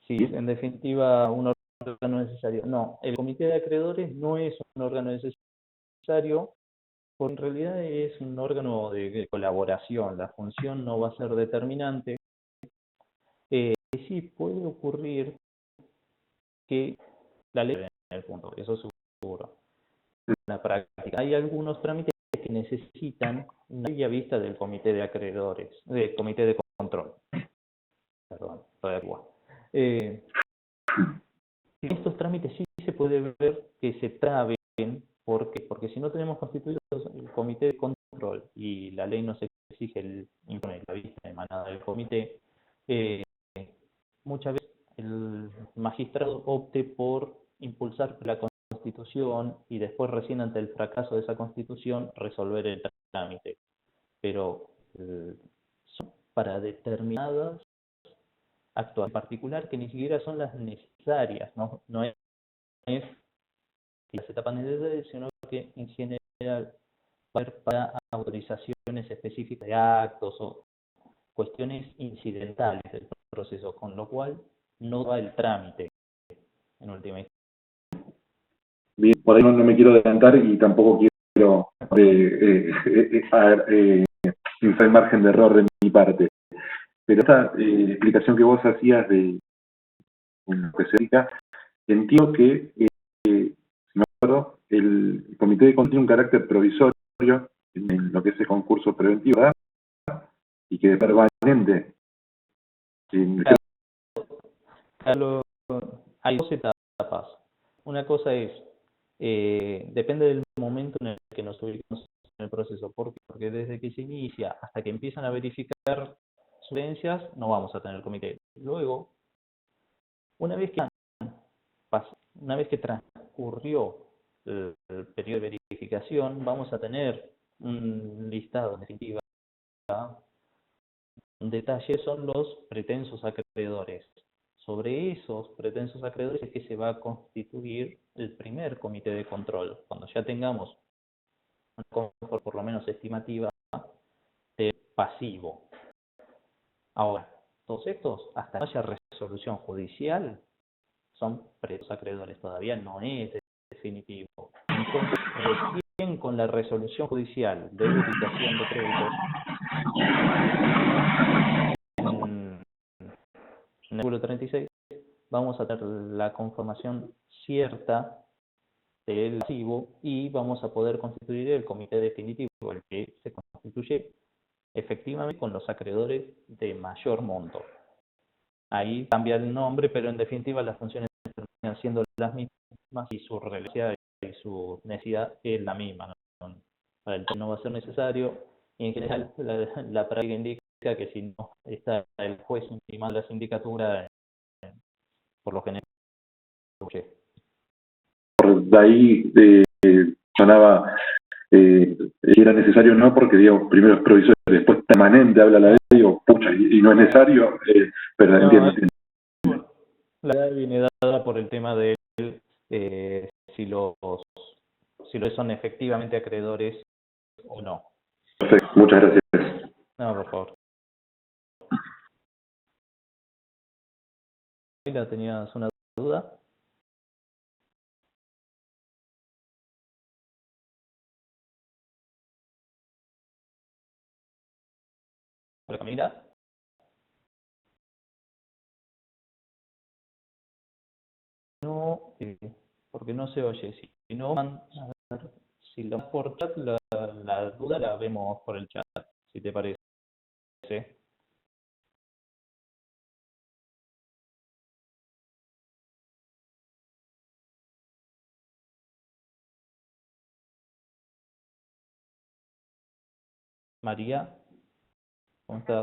Sí, en definitiva, un órgano necesario. No, el comité de acreedores no es un órgano necesario, porque en realidad es un órgano de colaboración. La función no va a ser determinante. Sí puede ocurrir que la ley en el punto, eso seguro. En la práctica hay algunos trámites que necesitan una previa vista del comité de acreedores, del comité de control. Perdón, estos trámites sí se puede ver que se traben. ¿Por qué? Porque si no tenemos constituido el comité de control y la ley nos exige el informe de la vista emanada del comité, muchas veces el magistrado opte por impulsar la constitución y después recién ante el fracaso de esa constitución resolver el trámite. Pero son para determinadas actuaciones en particular que ni siquiera son las necesarias, no es las etapas necesarias, sino que en general va a ser para autorizaciones específicas de actos o cuestiones incidentales del proceso, con lo cual no va el trámite en última instancia.
Bien, por ahí no me quiero adelantar y tampoco quiero el margen de error de mi parte. Pero esta explicación que vos hacías de lo que se dedica, entiendo que, si me acuerdo, el comité de control tiene un carácter provisorio en lo que es el concurso preventivo, ¿verdad? Y que es permanente.
Hay dos etapas. Una cosa es, depende del momento en el que nos ubicamos en el proceso. ¿Por qué? Porque desde que se inicia hasta que empiezan a verificar sugerencias, no vamos a tener comité. Luego, una vez que transcurrió el periodo de verificación, vamos a tener un listado en definitiva. Un detalle son los pretensos acreedores. Sobre esos pretensos acreedores es que se va a constituir el primer comité de control, cuando ya tengamos una confort por lo menos estimativa de pasivo. Ahora, todos estos, hasta que no haya resolución judicial, son pretensos acreedores, todavía no es definitivo. Entonces, recién con la resolución judicial de verificación de créditos, en el artículo 36, vamos a tener la conformación cierta del pasivo y vamos a poder constituir el comité definitivo, el que se constituye efectivamente con los acreedores de mayor monto. Ahí cambia el nombre, pero en definitiva las funciones terminan siendo las mismas y su relevancia y su necesidad es la misma. Para el no va a ser necesario y en general la práctica indica que si no está el juez intimando la sindicatura, por lo general,
por ahí sonaba era necesario o no, porque digamos, primero es provisorio, después permanente, habla la ley, digo, pucha, y no es necesario, pero
no,
entiendo.
La edad viene dada por el tema de si los son efectivamente acreedores o no.
Perfecto, muchas gracias.
No, por favor. ¿Tenías una duda? Hola, Camila. porque no se oye. Si no, a ver, si lo por chat, la duda la vemos por el chat, si te parece. María, ¿cómo estás?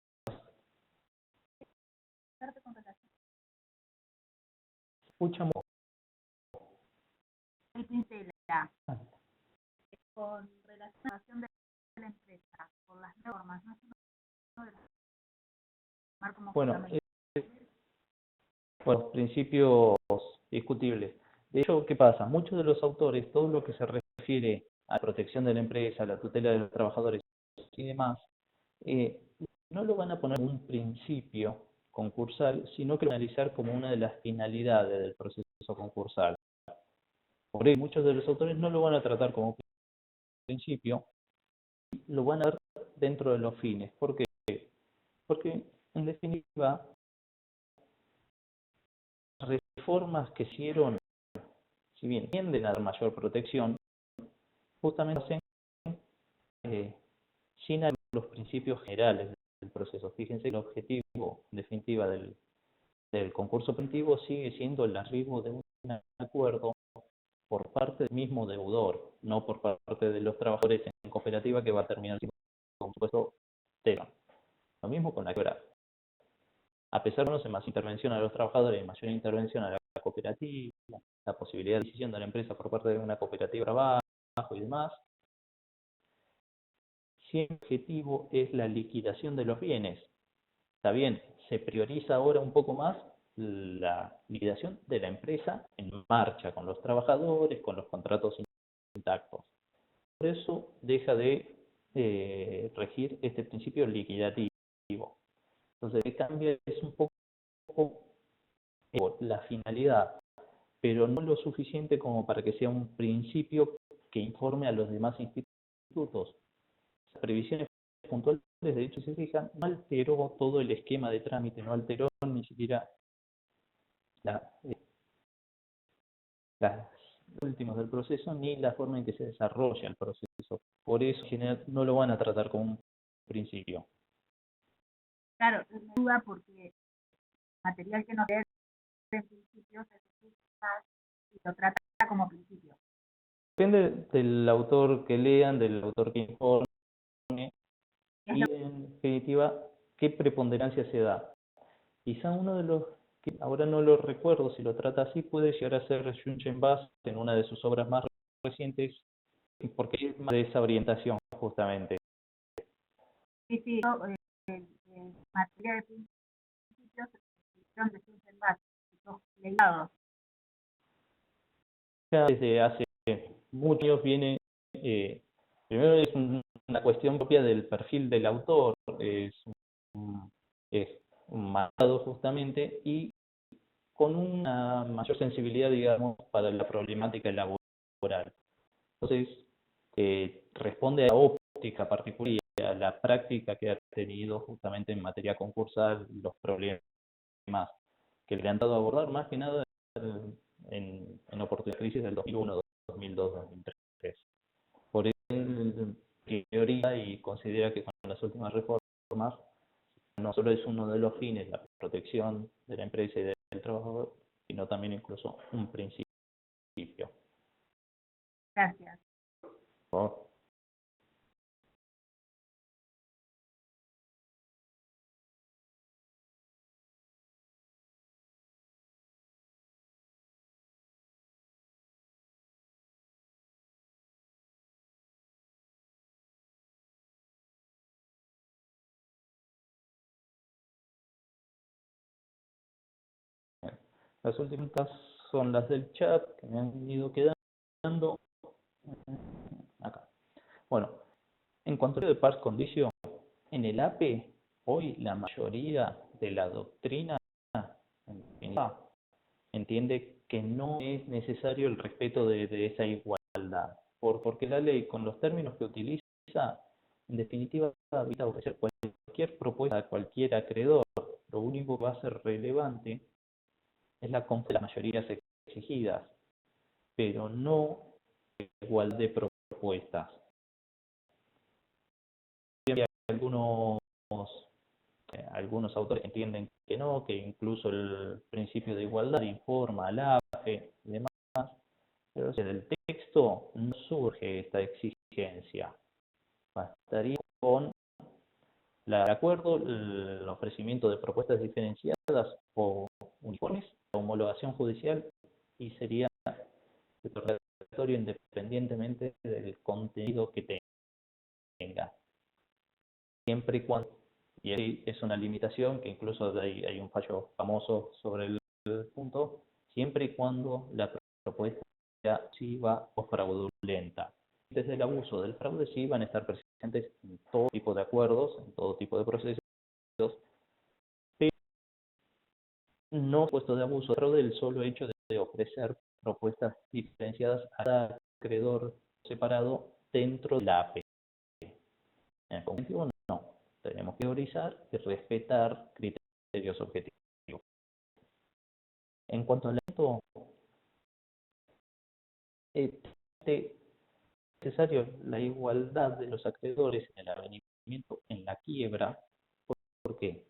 Escuchamos.
Pincela, con relación de la empresa, con las normas, no es uno de los marcos
Bueno,
fundamentales.
bueno, principios discutibles. De hecho, ¿qué pasa? Muchos de los autores, todo lo que se refiere a la protección de la empresa, a la tutela de los trabajadores y demás, no lo van a poner como un principio concursal, sino que lo van a analizar como una de las finalidades del proceso concursal. Por ello, muchos de los autores no lo van a tratar como principio, lo van a ver dentro de los fines. ¿Por qué? Porque, en definitiva, las reformas que hicieron, si bien tienden a dar mayor protección, justamente hacen sin los principios generales del proceso. Fíjense, el objetivo, en definitiva, del concurso preventivo sigue siendo el arribo de un acuerdo por parte del mismo deudor, no por parte de los trabajadores en cooperativa, que va a terminar siendo un supuesto cero. Lo mismo con la quiebra. A pesar de más intervención a los trabajadores y mayor intervención a la cooperativa, la posibilidad de decisión de la empresa por parte de una cooperativa de trabajo y demás, si el objetivo es la liquidación de los bienes. Está bien, se prioriza ahora un poco más la liquidación de la empresa en marcha, con los trabajadores, con los contratos intactos. Por eso deja de regir este principio liquidativo. Entonces, lo que cambia es un poco la finalidad, pero no lo suficiente como para que sea un principio que informe a los demás institutos. Las previsiones puntuales, de hecho, si se fijan, no alteró todo el esquema de trámite, no alteró ni siquiera las últimas del proceso, ni la forma en que se desarrolla el proceso. Por eso, en general, no lo van a tratar como un principio.
Claro, es una duda porque el material que nos dé en principio se quizás y lo trata como principio.
Depende del autor que lean, del autor que informe, y en definitiva, qué preponderancia se da. Quizá uno de los que ahora no lo recuerdo, si lo trata así, puede llegar a ser Jungenbach en una de sus obras más recientes, porque es más de esa orientación justamente.
Sí, sí, el material de principios de Jungenbach, los legados.
Ya desde hace muchos años viene, primero es una cuestión propia del perfil del autor, es un marcado justamente, y con una mayor sensibilidad, digamos, para la problemática laboral. Entonces, responde a la óptica particular y a la práctica que ha tenido justamente en materia concursal, los problemas que le han dado a abordar más que nada en oportunidades de crisis del 2001, 2002, 2003. Por él, teoría y considera que con las últimas reformas no solo es uno de los fines la protección de la empresa y del trabajador, sino también incluso un principio.
Gracias.
Por favor. Las últimas son las del chat que me han ido quedando acá. Bueno, en cuanto a de Pars Condicio, en el APE, hoy la mayoría de la doctrina entiende que no es necesario el respeto de esa igualdad, porque la ley, con los términos que utiliza, en definitiva, evita ofrecer cualquier propuesta a cualquier acreedor. Lo único que va a ser relevante es la mayoría se exigidas, pero no igual de propuestas. Algunos autores entienden que no, que incluso el principio de igualdad informa al AFE y demás, pero desde el texto no surge esta exigencia. Bastaría con de acuerdo, el ofrecimiento de propuestas diferenciadas o uniformes, la homologación judicial, y sería obligatorio independientemente del contenido que tenga. Siempre y cuando, y ahí es una limitación que incluso hay un fallo famoso sobre el punto, siempre y cuando la propuesta sea abusiva o fraudulenta. Desde el abuso del fraude sí van a estar presentes en todo tipo de acuerdos, en todo tipo de procesos, pero no puesto de abuso de fraude el solo hecho de ofrecer propuestas diferenciadas a cada acreedor separado dentro de la APE. En el cognitivo no, tenemos que priorizar y respetar criterios objetivos. En cuanto al evento, es necesario la igualdad de los acreedores en el avenimiento, en la quiebra. ¿Por qué?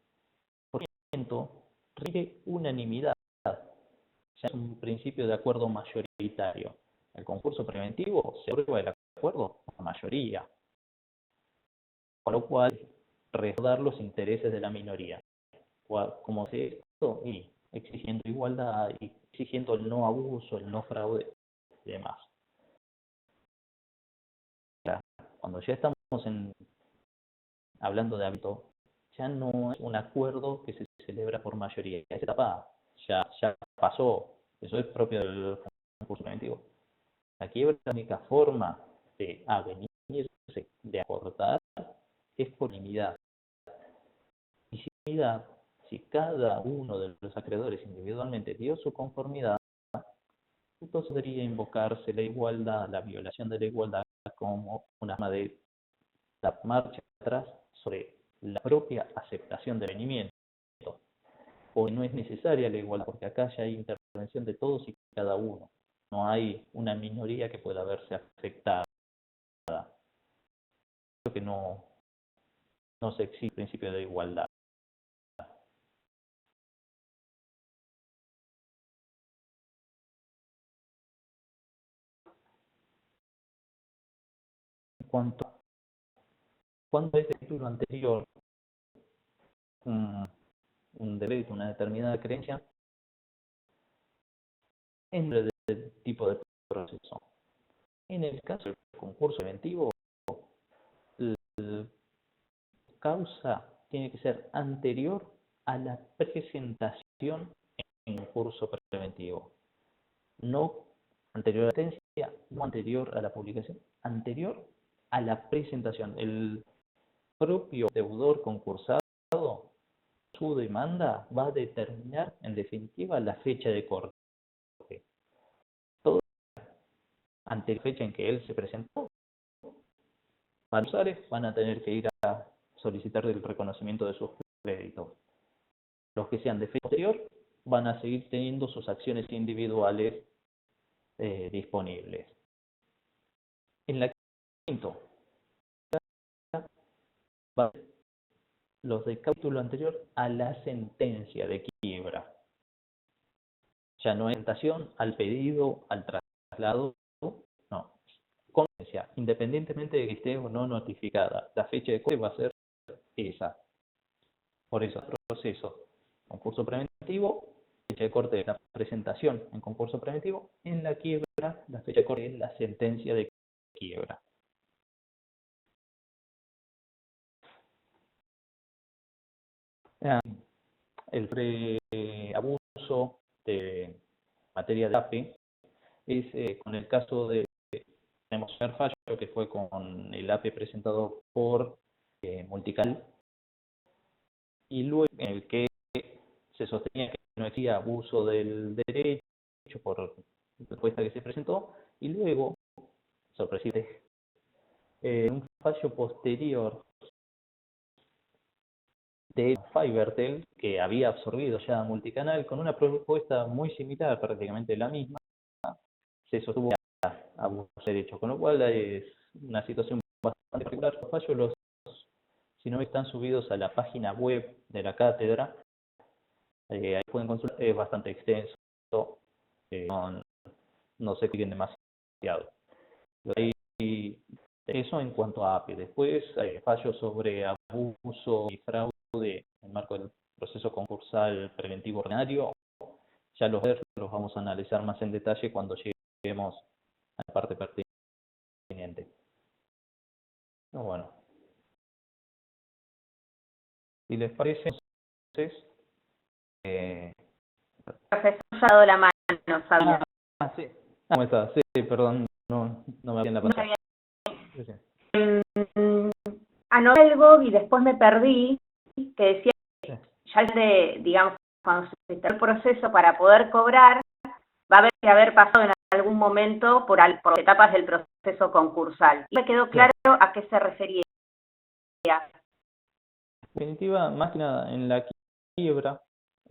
Porque el evento requiere unanimidad, ya es un principio de acuerdo mayoritario. El concurso preventivo se aprueba el acuerdo por mayoría, con lo cual resguardar los intereses de la minoría. Como se esto, y exigiendo igualdad, y exigiendo el no abuso, el no fraude y demás. Cuando ya estamos hablando de hábito, ya no es un acuerdo que se celebra por mayoría. Esa etapa ya pasó. Eso es propio del concurso preventivo. La quiebra es la única forma de avenirse, de acordar, es por unanimidad. Y sin unanimidad, si cada uno de los acreedores individualmente dio su conformidad, entonces podría invocarse la igualdad, la violación de la igualdad como una forma de dar marcha atrás sobre la propia aceptación del avenimiento. O no es necesaria la igualdad, porque acá ya hay intervención de todos y cada uno. No hay una minoría que pueda verse afectada. Creo que no se exige el principio de igualdad. En cuanto a cuando es el título anterior un derecho, una determinada creencia, en el tipo de proceso. En el caso del concurso preventivo, la causa tiene que ser anterior a la presentación en curso preventivo. No anterior a la sentencia, no anterior a la publicación, anterior a la presentación. El propio deudor concursado, su demanda va a determinar en definitiva la fecha de corte. Todo ante la fecha en que él se presentó, los usuarios van a tener que ir a solicitar el reconocimiento de sus créditos. Los que sean de fecha posterior van a seguir teniendo sus acciones individuales disponibles. En la quinto, va a ser los del capítulo anterior a la sentencia de quiebra. Ya no es presentación al pedido, al traslado, no. Constancia, independientemente de que esté o no notificada, la fecha de corte va a ser esa. Por eso, proceso, concurso preventivo, fecha de corte de la presentación en concurso preventivo, en la quiebra, la fecha de corte es la sentencia de quiebra. El preabuso de materia de APE es con el caso de tenemos un fallo que fue con el APE presentado por Multical, y luego en el que se sostenía que no existía abuso del derecho por la propuesta que se presentó, y luego, sorpresivamente, un fallo posterior de Fivertel, que había absorbido ya Multicanal con una propuesta muy similar, prácticamente la misma, se sostuvo abuso de derechos, con lo cual es una situación bastante particular. Los fallos, si no están subidos a la página web de la cátedra, ahí pueden consultar, es bastante extenso, no se siguen demasiado. Ahí, eso en cuanto a API. Después, fallos sobre abuso y fraude en el marco del proceso concursal preventivo ordinario. Ya los vamos a analizar más en detalle cuando lleguemos a la parte pertinente. Pero bueno, si les parece, entonces...
Profesor, ya ha dado la mano, Fabián.
Sí. ¿Cómo estás? Sí, perdón, no me había en la pantalla. Sí, sí.
Anoté algo y después me perdí, que decía que
Sí.
ya digamos, cuando se está el proceso para poder cobrar, va a haber que haber pasado en algún momento por etapas del proceso concursal. Y me quedó claro a qué se refería.
En definitiva, más que nada, en la quiebra,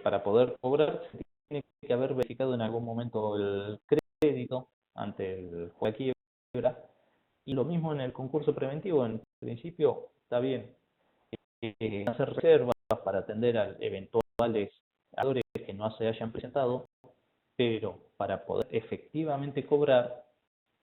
para poder cobrar, se tiene que haber verificado en algún momento el crédito ante el juez de quiebra. Y lo mismo en el concurso preventivo, en principio está bien hacer reservas para atender a eventuales actores que no se hayan presentado, pero para poder efectivamente cobrar,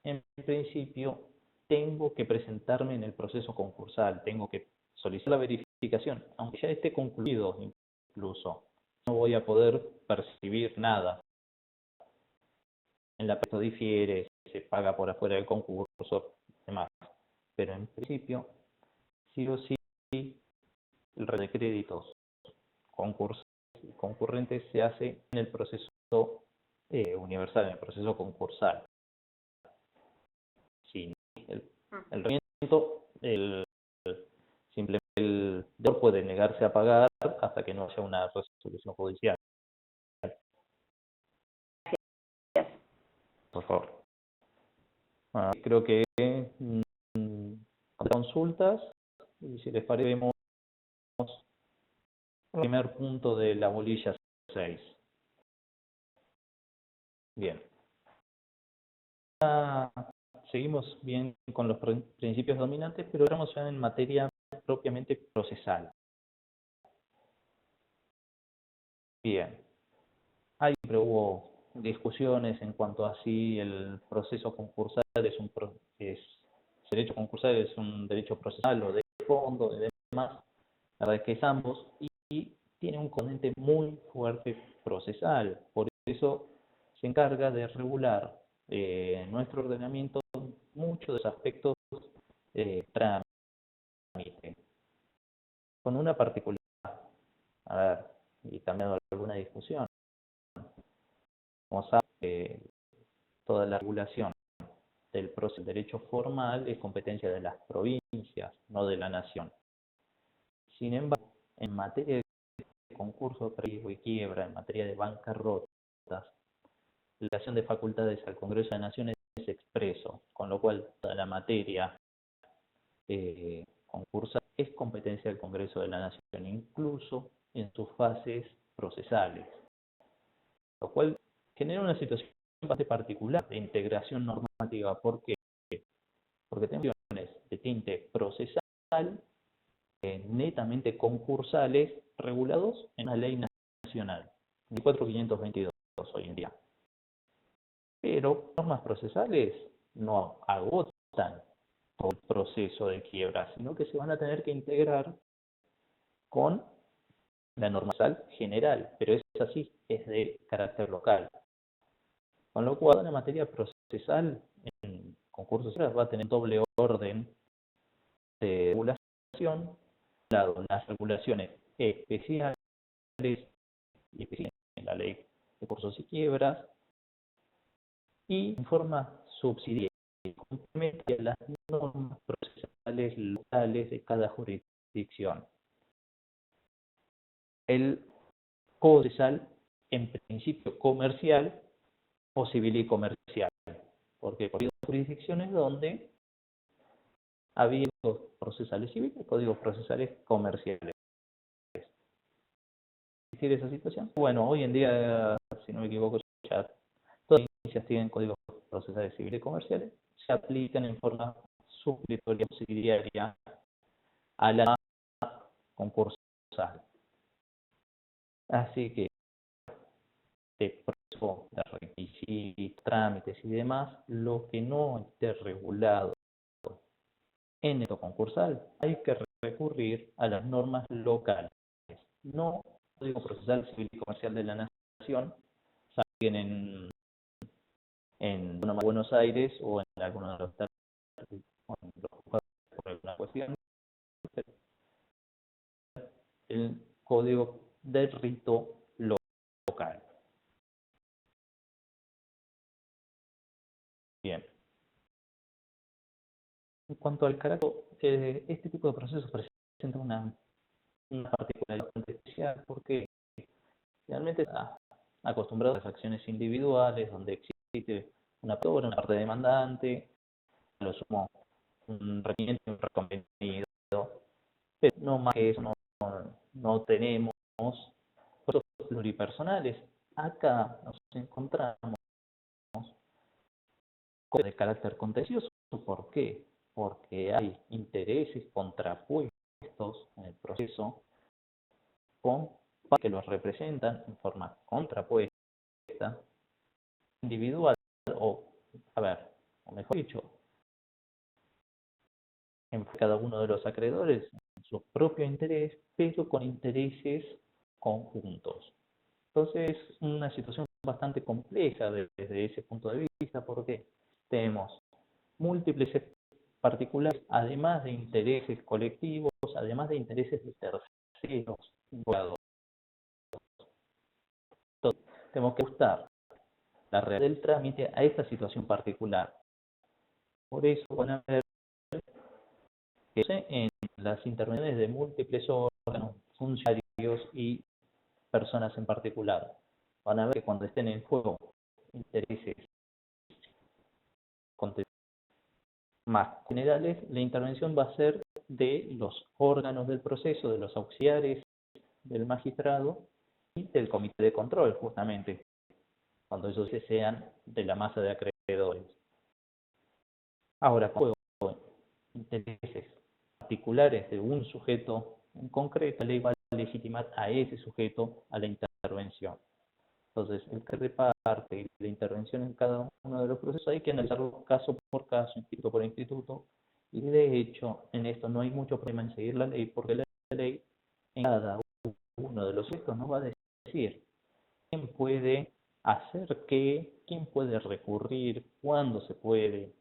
en principio tengo que presentarme en el proceso concursal, tengo que solicitar la verificación, aunque ya esté concluido incluso, no voy a poder percibir nada. En la aspecto difiere, se paga por afuera del concurso, demás. Pero en principio, sí o sí, el red de créditos concurrentes se hace en el proceso universal, en el proceso concursal. Sin el rendimiento, simplemente el deudor puede negarse a pagar hasta que no haya una resolución judicial. Por favor. Creo que consultas, y si les parece, vemos el primer punto de la bolilla 6. Bien. Seguimos bien con los principios dominantes, pero entramos ya en materia propiamente procesal. Bien. Siempre hubo discusiones en cuanto a si el proceso concursal el derecho concursal es un derecho procesal o de fondo, y demás. La verdad es que es ambos y tiene un componente muy fuerte procesal. Por eso se encarga de regular nuestro ordenamiento muchos de los aspectos trámite. Con una particularidad, a ver, y también alguna discusión. Como saben, toda la regulación del proceso del derecho formal es competencia de las provincias, no de la nación. Sin embargo, en materia de concurso previo y quiebra, en materia de bancarrotas, la delegación de facultades al Congreso de Naciones es expreso, con lo cual toda la materia concursal es competencia del Congreso de la Nación, incluso en sus fases procesales, lo cual genera una situación bastante particular de integración normativa. ¿Por qué? Porque tenemos de tinte procesal netamente concursales regulados en la ley nacional 24.522 hoy en día. Pero normas procesales no agotan todo el proceso de quiebra, sino que se van a tener que integrar con la norma general, pero es así, es de carácter local. Con lo cual, la materia procesal en concursos va a tener doble orden de regulación. Por un lado, las regulaciones especiales y específicas en la ley de concursos y quiebras, y en forma subsidiaria complementa las normas procesales locales de cada jurisdicción. El Código Procesal, en principio comercial o civil y comercial, porque hay jurisdicciones donde ha habido procesales civiles y códigos procesales comerciales. existir esa situación. Bueno, hoy en día, si no me equivoco, ya todas las instancias tienen códigos procesales civiles y comerciales, se aplican en forma supletoria subsidiaria a la concursal. Así que de proceso de requisitos, trámites y demás, lo que no esté regulado en esto concursal, hay que recurrir a las normas locales, no el Código Procesal Civil y Comercial de la Nación, salgan en Buenos Aires o en alguno de los por alguna cuestión, el código del rito local. Bien. En cuanto al carácter, este tipo de procesos presenta una particularidad bastante especial porque realmente está acostumbrado a las acciones individuales donde existe una parte demandante, a lo sumo un requerimiento y un reconvenido, pero no más que eso no tenemos procesos pluripersonales. Acá nos encontramos con de carácter contencioso. ¿Por qué? Porque hay intereses contrapuestos en el proceso con que los representan en forma contrapuesta, individual o mejor dicho, en cada uno de los acreedores en su propio interés, pero con intereses conjuntos. Entonces, es una situación bastante compleja desde ese punto de vista, porque tenemos múltiples particulares, además de intereses colectivos, además de intereses de terceros involucrados. Entonces, tenemos que ajustar la realidad del trámite a esta situación particular. Por eso van a ver que en las intervenciones de múltiples órganos, funcionarios y personas en particular, van a ver que cuando estén en juego intereses más generales, la intervención va a ser de los órganos del proceso, de los auxiliares del magistrado y del comité de control, justamente, cuando esos sean de la masa de acreedores. Ahora, cuando intereses particulares de un sujeto en concreto, la ley va a legitimar a ese sujeto a la intervención. Entonces, el que reparte la intervención en cada uno de los procesos hay que analizarlo caso por caso, instituto por instituto, y de hecho, en esto no hay mucho problema en seguir la ley, porque la ley en cada uno de los sujetos nos va a decir quién puede hacer qué, quién puede recurrir, cuándo se puede,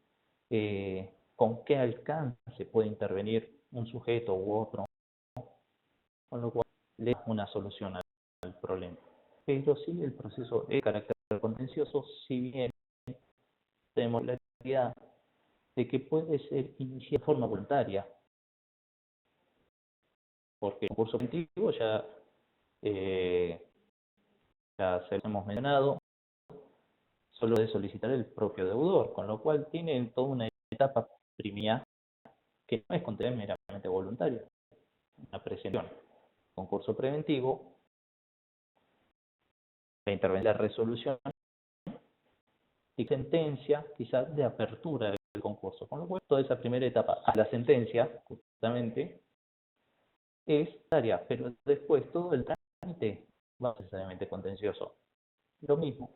con qué alcance puede intervenir un sujeto u otro, con lo cual le da una solución al problema. Pero sí, el proceso es de carácter contencioso, si bien tenemos la realidad de que puede ser iniciado de forma voluntaria, porque el concurso preventivo ya se lo hemos mencionado, solo de solicitar el propio deudor, con lo cual tiene toda una etapa primicia que no es contenido meramente voluntaria, una presención, concurso preventivo, la intervención, la resolución y sentencia quizás de apertura del concurso, con lo cual toda esa primera etapa a la sentencia justamente es tarea, pero después todo el trámite va necesariamente contencioso. Lo mismo.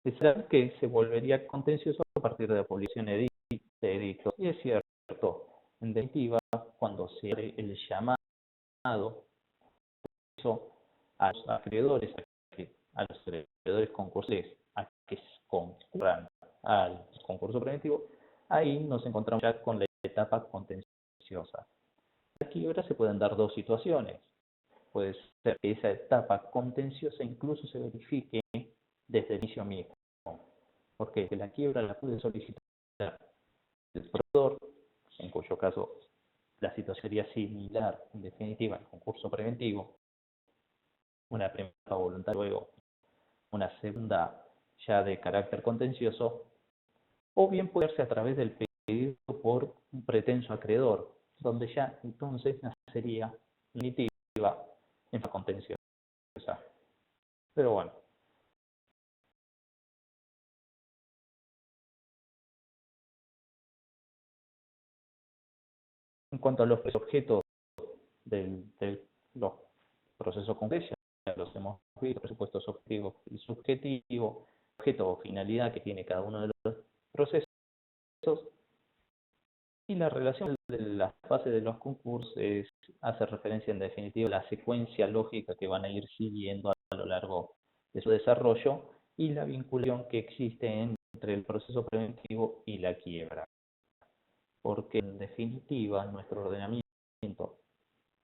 Es verdad que se volvería contencioso a partir de la publicación de edictos. Y es cierto, en definitiva, cuando se abre el llamado a los acreedores, a los acreedores concursales, a que concurran al concurso preventivo, ahí nos encontramos ya con la etapa contenciosa. Aquí ahora se pueden dar dos situaciones. Puede ser que esa etapa contenciosa incluso se verifique desde el inicio mismo. Porque la quiebra la puede solicitar el proveedor, en cuyo caso la situación sería similar, en definitiva, al concurso preventivo, una primera voluntaria, luego una segunda ya de carácter contencioso, o bien puede hacerse a través del pedido por un pretenso acreedor. donde ya entonces nacería definitiva en la contenciosa. Pero bueno. En cuanto a los objetos de los procesos concretos, ya los hemos visto, presupuestos objetivos y subjetivos, objeto o finalidad que tiene cada uno de los procesos, y la relación de las fases de los concursos hace referencia en definitiva a la secuencia lógica que van a ir siguiendo a lo largo de su desarrollo y la vinculación que existe entre el proceso preventivo y la quiebra. Porque en definitiva nuestro ordenamiento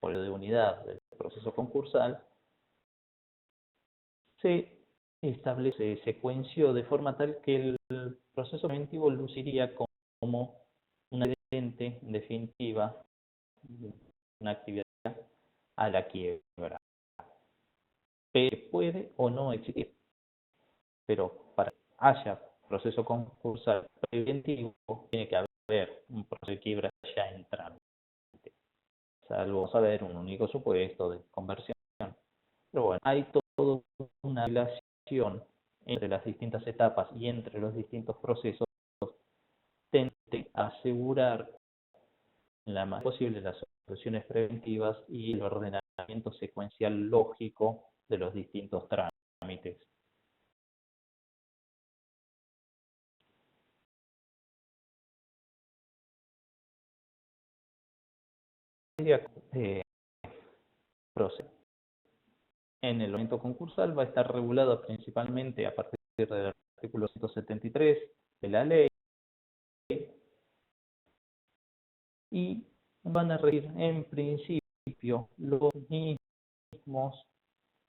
por el de unidad del proceso concursal se establece, secuenció de forma tal que el proceso preventivo luciría como una evidente, en definitiva, una actividad a la quiebra. Pero puede o no existir. Pero para que haya proceso concursal preventivo, tiene que haber un proceso de quiebra ya en trámite. Salvo vamos a ver un único supuesto de conversión. Pero bueno, hay toda una relación entre las distintas etapas y entre los distintos procesos, tende a asegurar la más posible las soluciones preventivas y el ordenamiento secuencial lógico de los distintos trámites. Proceso. En el ordenamiento concursal va a estar regulado principalmente a partir del artículo 173 de la ley y van a regir en principio los mismos,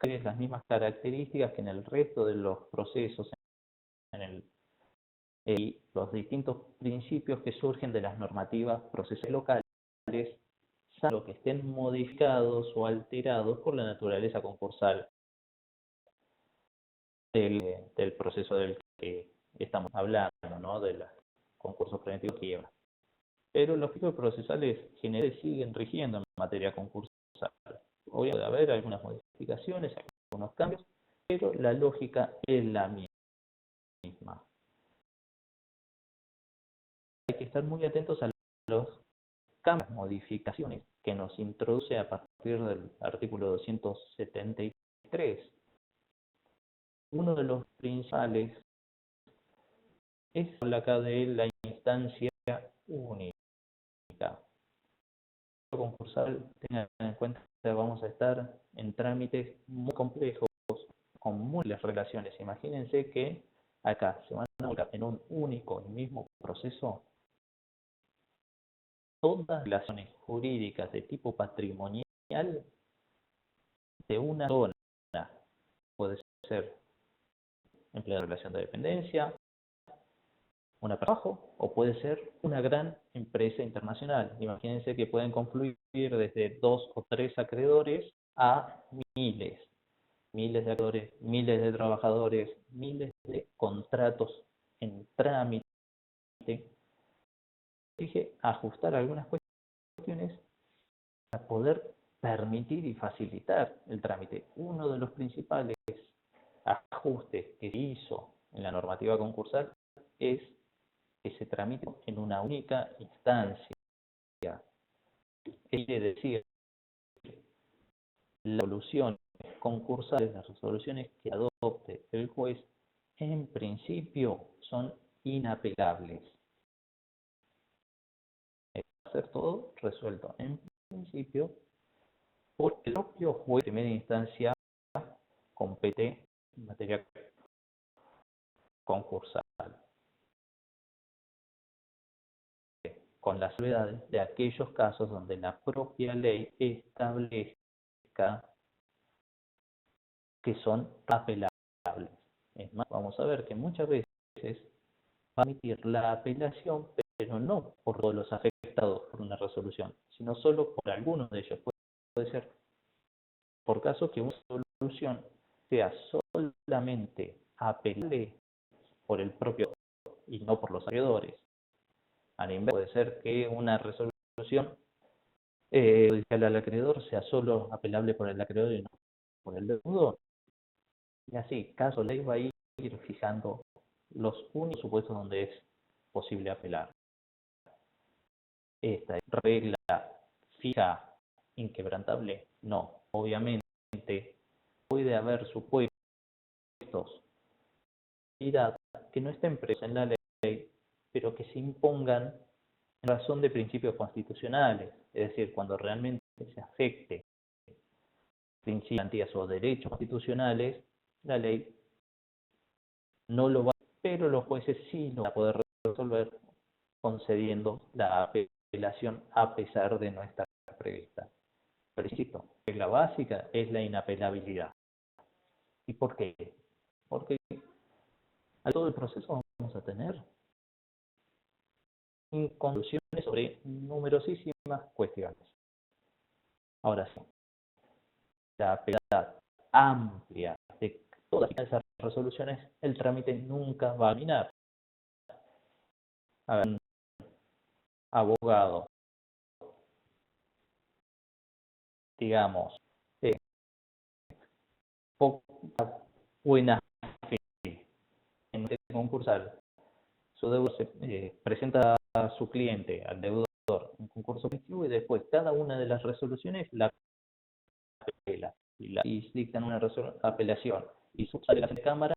las mismas características que en el resto de los procesos y los distintos principios que surgen de las normativas procesales locales, salvo que estén modificados o alterados por la naturaleza concursal del proceso del que estamos hablando, ¿no? De los concursos preventivos de quiebra. Pero los tipos procesales generales siguen rigiendo en materia concursal. Obviamente puede haber algunas modificaciones, algunos cambios, pero la lógica es la misma. Hay que estar muy atentos a los cambios, modificaciones que nos introduce a partir del artículo 273. Uno de los principales es acá de la instancia única. Concursal, tengan en cuenta que vamos a estar en trámites muy complejos, con múltiples relaciones. Imagínense que acá se van a buscar en un único y mismo proceso todas las relaciones jurídicas de tipo patrimonial de una zona. Puede ser empleado de relación de dependencia, una trabajo, o puede ser una gran empresa internacional. Imagínense que pueden confluir desde 2 o 3 acreedores a miles de acreedores, miles de trabajadores, miles de contratos en trámite. Dije, ajustar algunas cuestiones para poder permitir y facilitar el trámite. Uno de los principales ajustes que se hizo en la normativa concursal es que se tramite en una única instancia. Quiere decir, las resoluciones concursales, las resoluciones que adopte el juez, en principio son inapelables. Va a ser todo resuelto en principio por el propio juez de primera instancia compete en materia concursal, con las salvedades de aquellos casos donde la propia ley establezca que son apelables. Es más, vamos a ver que muchas veces va a emitir la apelación, pero no por todos los afectados por una resolución, sino solo por algunos de ellos. Puede ser por caso que una resolución sea solamente apelable por el propio y no por los acreedores. A la inversa, puede ser que una resolución judicial al acreedor sea solo apelable por el acreedor y no por el deudor. Y así, caso ley va a ir fijando los únicos supuestos donde es posible apelar. Esta regla fija, inquebrantable, no. Obviamente puede haber supuestos que no estén presos en la ley, pero que se impongan en razón de principios constitucionales, es decir, cuando realmente se afecte principios, garantías o derechos constitucionales, la ley no lo va a hacer, pero los jueces sí lo van a poder resolver concediendo la apelación a pesar de no estar prevista. Pero insisto, la regla básica es la inapelabilidad. ¿Y por qué? Porque a todo el proceso vamos a tener conclusiones sobre numerosísimas cuestiones. Ahora sí, la apelabilidad amplia de todas esas resoluciones, el trámite nunca va a terminar. A ver, un abogado, digamos, poca buena fe en este concursal, su deudor se presenta a su cliente, al deudor, un concurso colectivo y después cada una de las resoluciones la apela y dictan una apelación y sale a la Cámara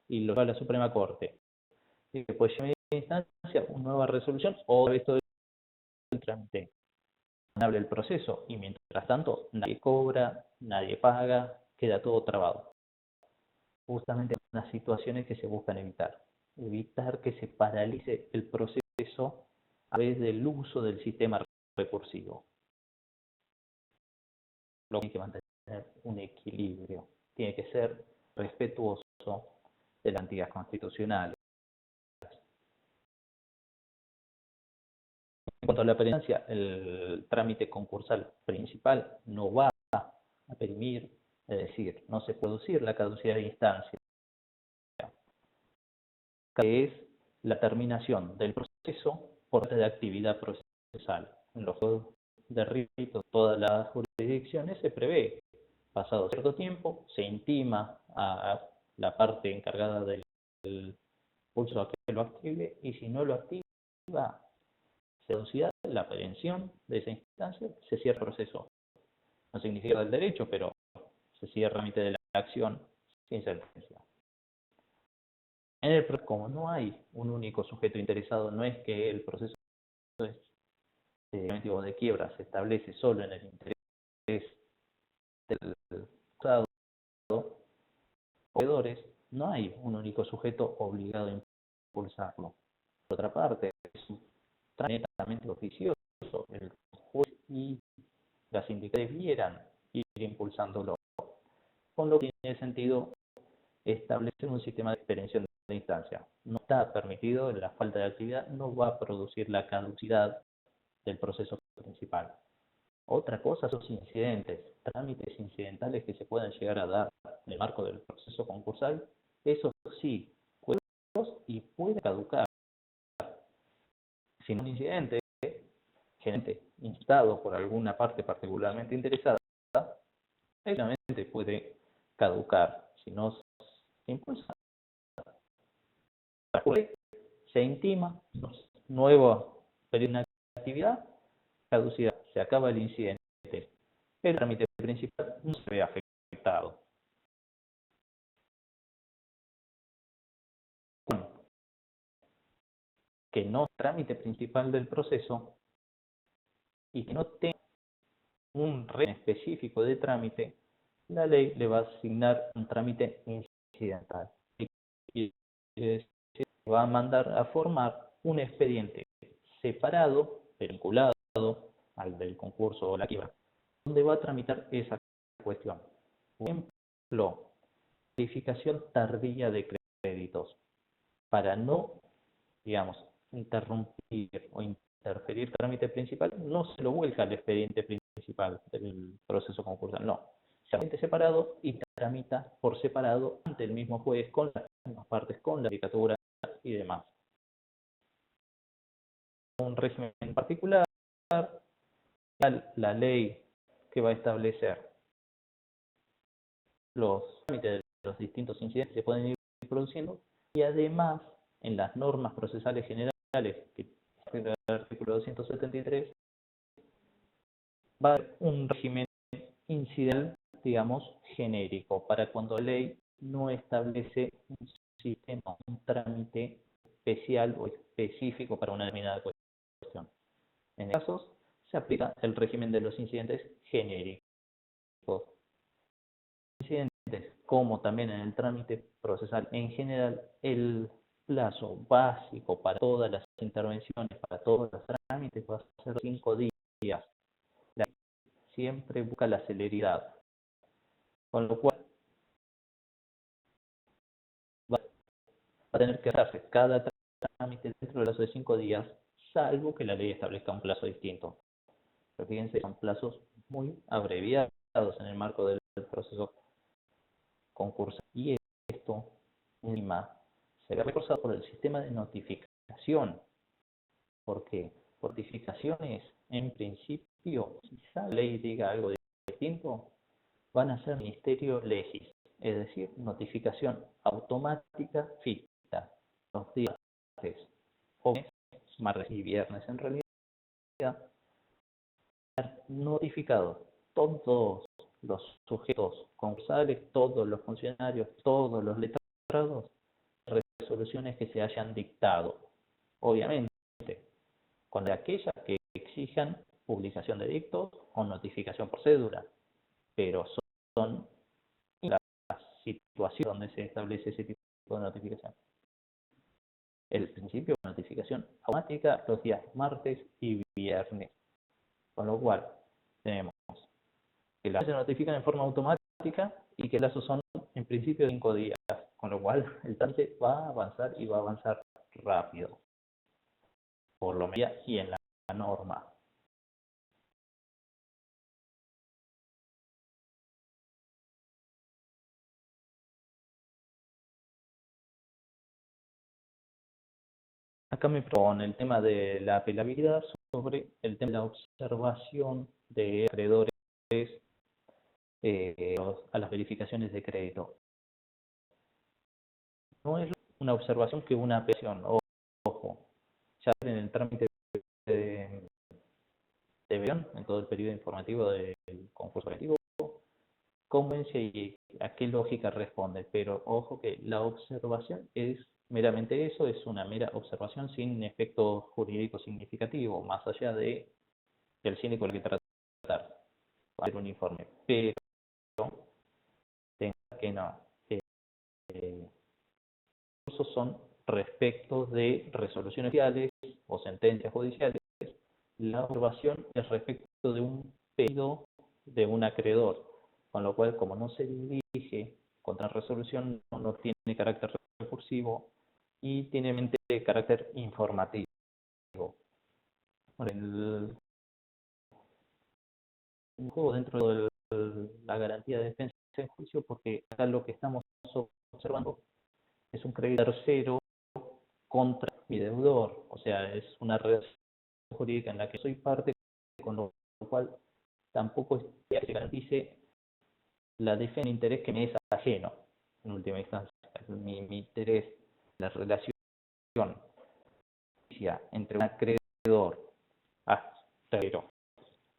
y lo va a la Suprema Corte. Y después llega a instancia una nueva resolución o vez todo el trámite el proceso y mientras tanto nadie cobra, nadie paga, queda todo trabado. Justamente las situaciones que se buscan evitar que se paralice el proceso a través del uso del sistema recursivo. Lo que tiene que mantener un equilibrio, tiene que ser respetuoso de las garantías constitucionales. En cuanto a la perencia, el trámite concursal principal no va a perimir, es decir, no se puede producir la caducidad de instancia, que es la terminación del proceso por parte de actividad procesal. En los juegos de rito, todas las jurisdicciones se prevé, pasado cierto tiempo, se intima a la parte encargada del pulso a que lo active y si no lo activa, caducidad, la prevención de esa instancia, se cierra el proceso. No significa el derecho, pero se cierra el trámite de la acción sin sentencia. En el como no hay un único sujeto interesado, no es que el proceso de quiebra se establece solo en el interés del Estado o proveedores, no hay un único sujeto obligado a impulsarlo. Por otra parte, es un trámite netamente oficioso, el juez y las sindicales debieran ir impulsándolo, con lo que tiene sentido establecer un sistema de prevención de instancia. No está permitido, la falta de actividad no va a producir la caducidad del proceso principal. Otra cosa son los incidentes, trámites incidentales que se puedan llegar a dar en el marco del proceso concursal, eso sí, y puede caducar. Si no un incidente, generalmente instado por alguna parte particularmente interesada, efectivamente puede caducar. Si no se impulsa, se intima, nueva periodo de actividad, caducidad, se acaba el incidente. El trámite principal no se ve afectado. Que no trámite principal del proceso y que no tenga un régimen específico de trámite, la ley le va a asignar un trámite incidental. Y va a mandar a formar un expediente separado, vinculado al del concurso o la quiebra, donde va a tramitar esa cuestión. Por ejemplo, verificación tardía de créditos, para no, digamos, interrumpir o interferir el trámite principal, no se lo vuelca al expediente principal del proceso concursal, no. Se expediente separado y tramita por separado ante el mismo juez con las mismas partes, con la judicatura y demás. Un régimen en particular la ley que va a establecer los trámites de los distintos incidentes que se pueden ir produciendo, y además en las normas procesales generales que el artículo 273 va a haber un régimen incidental, digamos, genérico, para cuando la ley no establece un sistema, un trámite especial o específico para una determinada cuestión. En casos se aplica el régimen de los incidentes genéricos. Incidentes, como también en el trámite procesal en general, el plazo básico para todas las intervenciones, para todos los trámites, va a ser 5 días. Siempre busca la celeridad, con lo cual va a tener que hacerse cada trámite dentro del plazo de 5 días, salvo que la ley establezca un plazo distinto. Pero fíjense, son plazos muy abreviados en el marco del proceso concursal. Y esto, encima, se ve reforzado por el sistema de notificación. ¿Por qué? Notificaciones, en principio, si la ley diga algo distinto, van a ser ministerio legis, es decir, notificación automática fija, los días martes y viernes en realidad, notificados todos los sujetos concursales, todos los funcionarios, todos los letrados, resoluciones que se hayan dictado. Obviamente, con aquellas que exijan publicación de dictos o notificación por cédula, pero son las situaciones donde se establece ese tipo de notificación. El principio de notificación automática los días martes y viernes, con lo cual tenemos que las se notifican en forma automática y que los plazos son en principio 5 días, con lo cual el trámite va a avanzar y va a avanzar rápido, por lo menos y en la norma. Acá me propone el tema de la apelabilidad sobre el tema de la observación de acreedores a las verificaciones de crédito. No es una observación que una apelación, ojo, ya en el trámite de versión, en todo el periodo informativo del concurso colectivo, conveniencia y a qué lógica responde, pero ojo que la observación es meramente eso, es una mera observación sin efecto jurídico significativo, más allá de el síndico el que tratar, hacer un informe, pero tenga que no. Esos son respecto de resoluciones judiciales o sentencias judiciales. La observación es respecto de un pedido de un acreedor, con lo cual, como no se dirige contra resolución, no tiene carácter recursivo y tiene mente carácter informativo. El juego dentro de la garantía de defensa en juicio, porque acá lo que estamos observando es un crédito tercero contra mi deudor, o sea, es una relación jurídica en la que soy parte, con lo cual tampoco se garantice la defensa de interés que me es ajeno, en última instancia. Mi interés, la relación entre un acreedor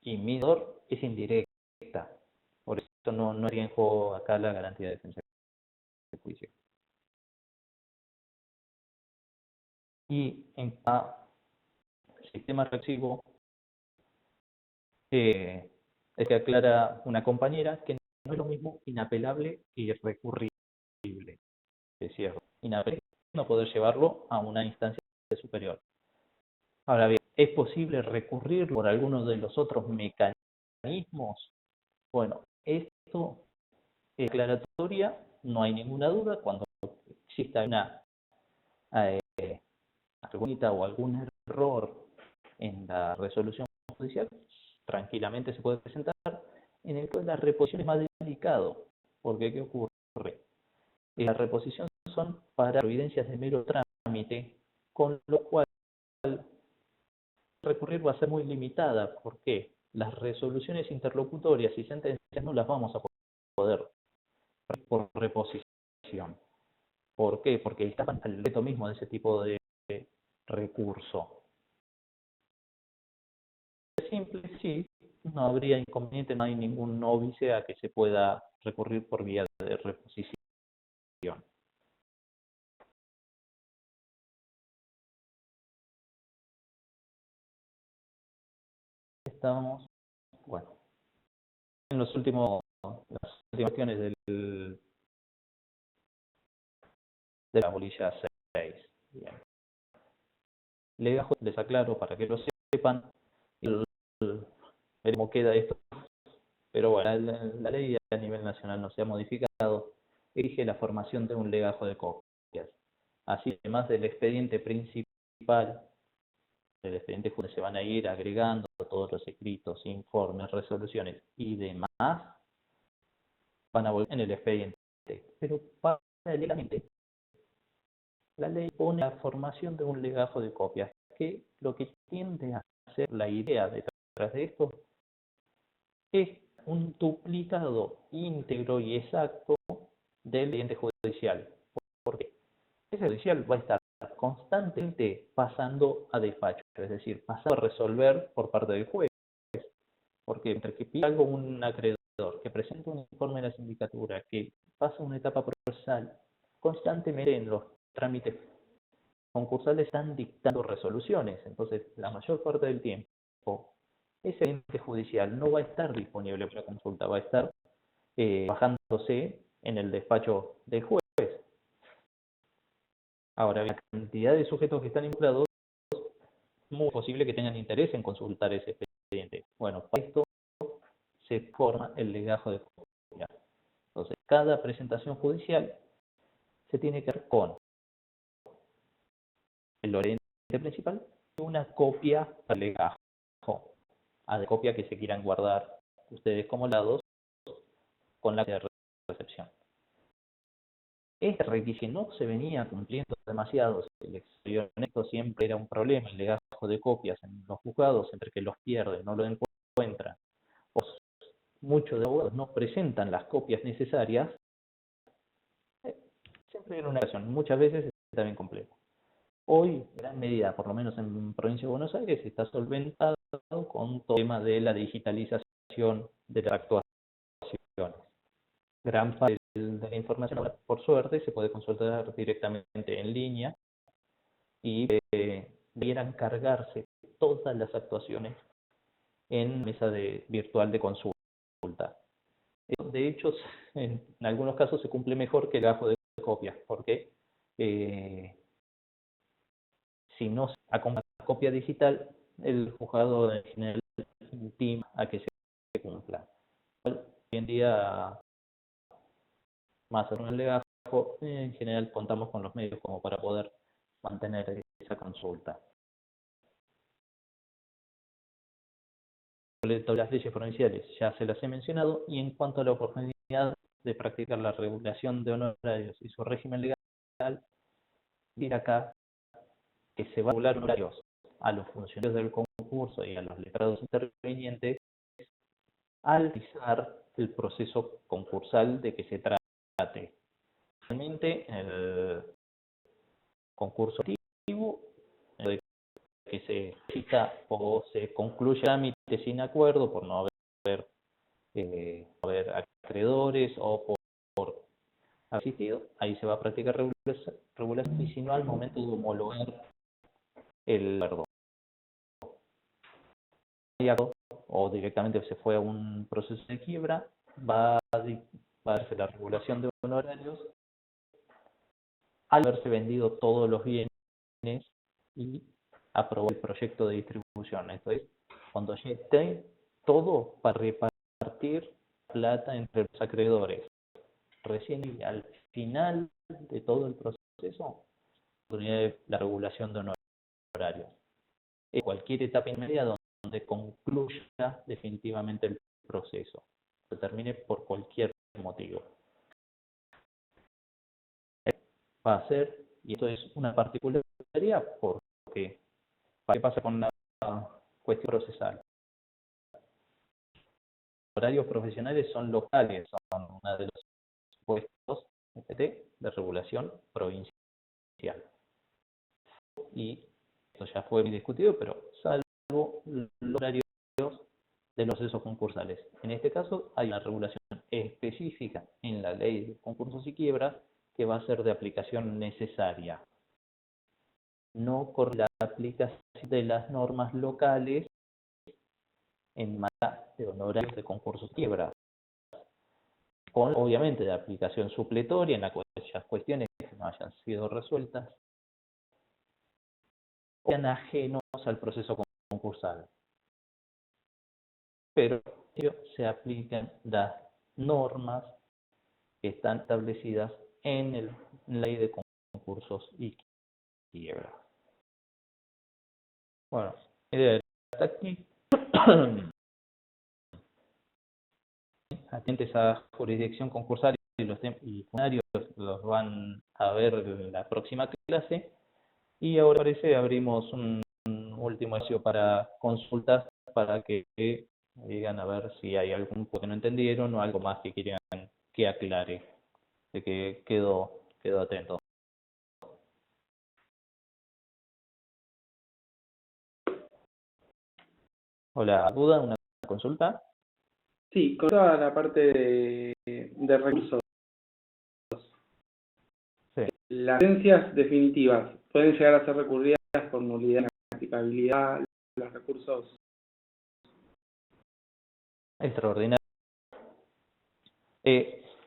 y mi deudor es indirecta, por eso no hay en juego acá la garantía de defensa de juicio. Y en cada sistema reflexivo es que aclara una compañera que no es lo mismo inapelable y recurrible. Es cierto, inapelable no poder llevarlo a una instancia superior. Ahora bien, ¿es posible recurrir por alguno de los otros mecanismos? Bueno, esto es aclaratoria, no hay ninguna duda, cuando exista una o algún error en la resolución judicial, tranquilamente se puede presentar. En el cual la reposición es más delicado, porque ¿qué ocurre? La reposición son para providencias de mero trámite, con lo cual recurrir va a ser muy limitada. ¿Por qué? las resoluciones interlocutorias y sentencias no las vamos a poder por reposición. ¿Por qué? Porque estaban al veto mismo de ese tipo de recurso. Simple, sí, no habría inconveniente, no hay ningún óbice a que se pueda recurrir por vía de reposición. Estamos, bueno, en las últimas cuestiones de la bolilla 6. Bien. Legajo, les aclaro para que lo sepan, ver cómo queda esto, pero bueno, la ley a nivel nacional no se ha modificado, exige la formación de un legajo de copias. Así, además del expediente principal, del expediente donde se van a ir agregando todos los escritos, informes, resoluciones y demás, van a volver en el expediente. Pero paralelamente, la ley pone la formación de un legajo de copias, que lo que tiende a hacer la idea detrás de esto es un duplicado íntegro y exacto del expediente judicial. ¿Por qué? El judicial va a estar constantemente pasando a despacho, es decir, pasando a resolver por parte del juez. Porque entre que pide algo un acreedor, que presenta un informe de la sindicatura, que pasa una etapa procesal, constantemente en los trámites concursales están dictando resoluciones. Entonces, la mayor parte del tiempo, ese ente judicial no va a estar disponible para consulta, va a estar bajándose en el despacho del juez. Ahora, la cantidad de sujetos que están involucrados, es muy posible que tengan interés en consultar ese expediente. Bueno, para esto se forma el legajo de copia. Entonces, cada presentación judicial se tiene que hacer con el expediente principal y una copia para el legajo, a la copia que se quieran guardar ustedes como lados con la de recepción. Este requisito no se venía cumpliendo demasiado. El exterior honesto siempre era un problema, el legajo de copias en los juzgados, entre que los pierden, no lo encuentran, o muchos de los abogados no presentan las copias necesarias, siempre era una ocasión, muchas veces está bien complejo. Hoy, en gran medida, por lo menos en provincia de Buenos Aires, está solventado con todo el tema de la digitalización de las actuaciones. Gran parte de la información, por suerte, se puede consultar directamente en línea y debieran cargarse todas las actuaciones en mesa virtual de consulta. De hecho, en algunos casos se cumple mejor que el legajo de copias, porque si no se acompaña la copia digital, el juzgado en general intima a que se cumpla. Hoy en día, más allá del legajo, en general contamos con los medios como para poder mantener esa consulta. Las leyes provinciales ya se las he mencionado, y en cuanto a la oportunidad de practicar la regulación de honorarios y su régimen legal, ir acá que se va a regular honorarios a los funcionarios del concurso y a los letrados intervinientes al realizar el proceso concursal de que se trate. Realmente, el concurso activo, de que se cita o se concluye el trámite sin acuerdo por no haber acreedores o por asistido, ahí se va a practicar regulación, y si no, al momento de homologar el acuerdo o directamente se fue a un proceso de quiebra, va a hacerse la regulación de honorarios al haberse vendido todos los bienes y aprobó el proyecto de distribución. Esto es, cuando ya esté todo para repartir plata entre los acreedores. Recién al final de todo el proceso, la regulación de honorarios. En cualquier etapa intermedia donde concluya definitivamente el proceso, se termine por cualquier motivo. Va a ser, y esto es una particularidad, porque ¿qué pasa con la cuestión procesal? horarios profesionales son locales, son uno de los puestos de regulación provincial. Y esto ya fue discutido, pero salvo los horarios de los procesos concursales. En este caso hay una regulación específica en la ley de concursos y quiebras que va a ser de aplicación necesaria. No corre la aplicación de las normas locales en materia de honorarios de concursos y quiebras, con obviamente la aplicación supletoria en aquellas cuestiones que no hayan sido resueltas o sean ajenos al proceso concursal. Pero se aplican las normas que están establecidas en la ley de concursos y quiebras. Bueno, hasta aquí. Atentes a jurisdicción concursal y los funcionarios los van a ver en la próxima clase. Y ahora parece abrimos un último espacio para consultas para que digan a ver si hay algún punto que no entendieron o algo más que quieran que aclare. De que quedo atento. Hola, ¿duda? ¿Una consulta?
Sí, con toda la parte de recursos.
Sí.
Las sentencias definitivas pueden llegar a ser recurridas por nulidad, inaplicabilidad, los recursos.
Extraordinario.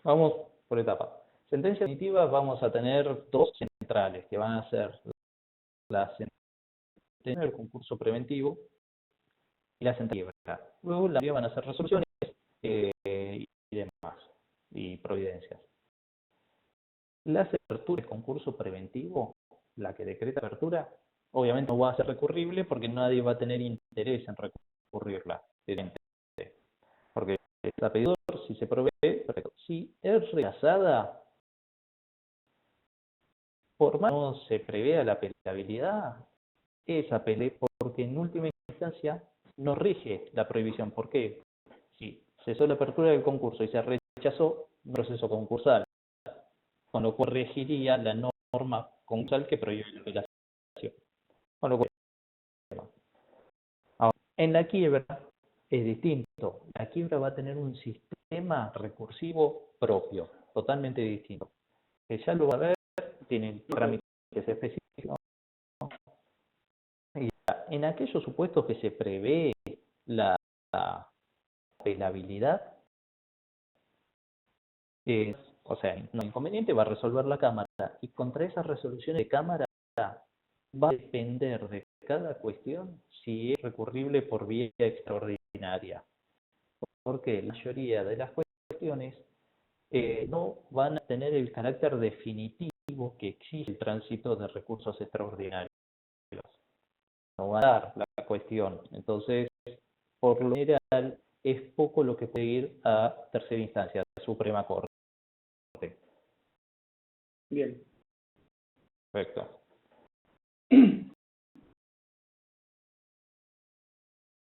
Vamos por etapas. Sentencia definitiva vamos a tener dos centrales que van a ser la sentencia del concurso preventivo y la sentencia de quiebra. Luego la mayoría van a ser resoluciones y demás, y providencias. La apertura del concurso preventivo, la que decreta apertura, obviamente no va a ser recurrible porque nadie va a tener interés en recurrirla. Porque está pedidor, si se provee, perfecto. Si es rechazada, por más que no se prevea la apelabilidad, es apelable porque en última instancia no rige la prohibición. ¿Por qué? Si cesó la apertura del concurso y se rechazó un proceso concursal, con lo cual regiría la norma concursal que prohíbe la apelación. Con lo cual, ahora, en la quiebra es distinto. La quiebra va a tener un sistema recursivo propio, totalmente distinto. Que ya lo va a ver, tiene trámites específicos. Y en aquellos supuestos que se prevé la apelabilidad, o sea, no inconveniente, va a resolver la Cámara. Y contra esas resoluciones de Cámara va a depender de cada cuestión si es recurrible por vía extraordinaria. Porque la mayoría de las cuestiones no van a tener el carácter definitivo que exige el tránsito de recursos extraordinarios. No va a dar la cuestión. Entonces, por lo general, es poco lo que puede ir a tercera instancia, a la Suprema Corte.
Bien.
Perfecto.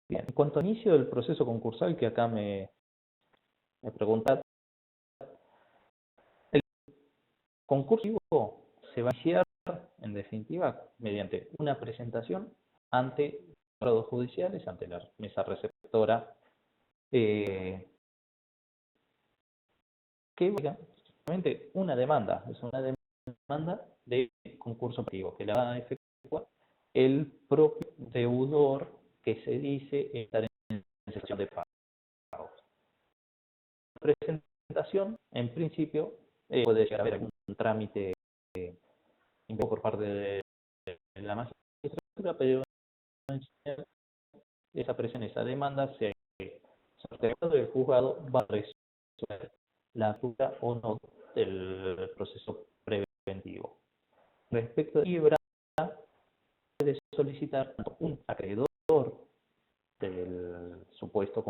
Bien. En cuanto al inicio del proceso concursal, que acá me preguntan, el concurso se va a iniciar, en definitiva, mediante una presentación ante juzgados judiciales, ante la mesa receptora, que es básicamente una demanda, es una demanda de concurso preventivo, que la va a efectuar el propio deudor que se dice estar en situación de pago. La presentación, en principio, puede llegar a haber algún trámite por parte de la magistratura, pero esa presión, esa demanda, se el juzgado va a resolver la apertura o no del proceso preventivo. Respecto a quiebra, puede solicitar un acreedor del supuesto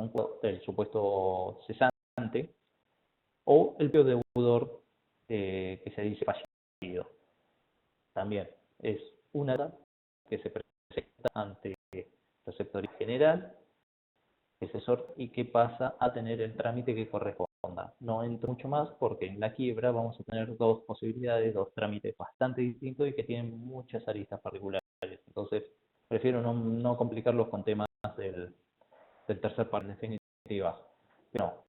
cesante o el propio deudor que se dice fallido. También es una que se presenta ante el receptor general asesor y que pasa a tener el trámite que corresponda. No entro mucho más porque en la quiebra vamos a tener dos posibilidades, dos trámites bastante distintos y que tienen muchas aristas particulares. Entonces, prefiero no complicarlos con temas del tercer par, en definitiva. Pero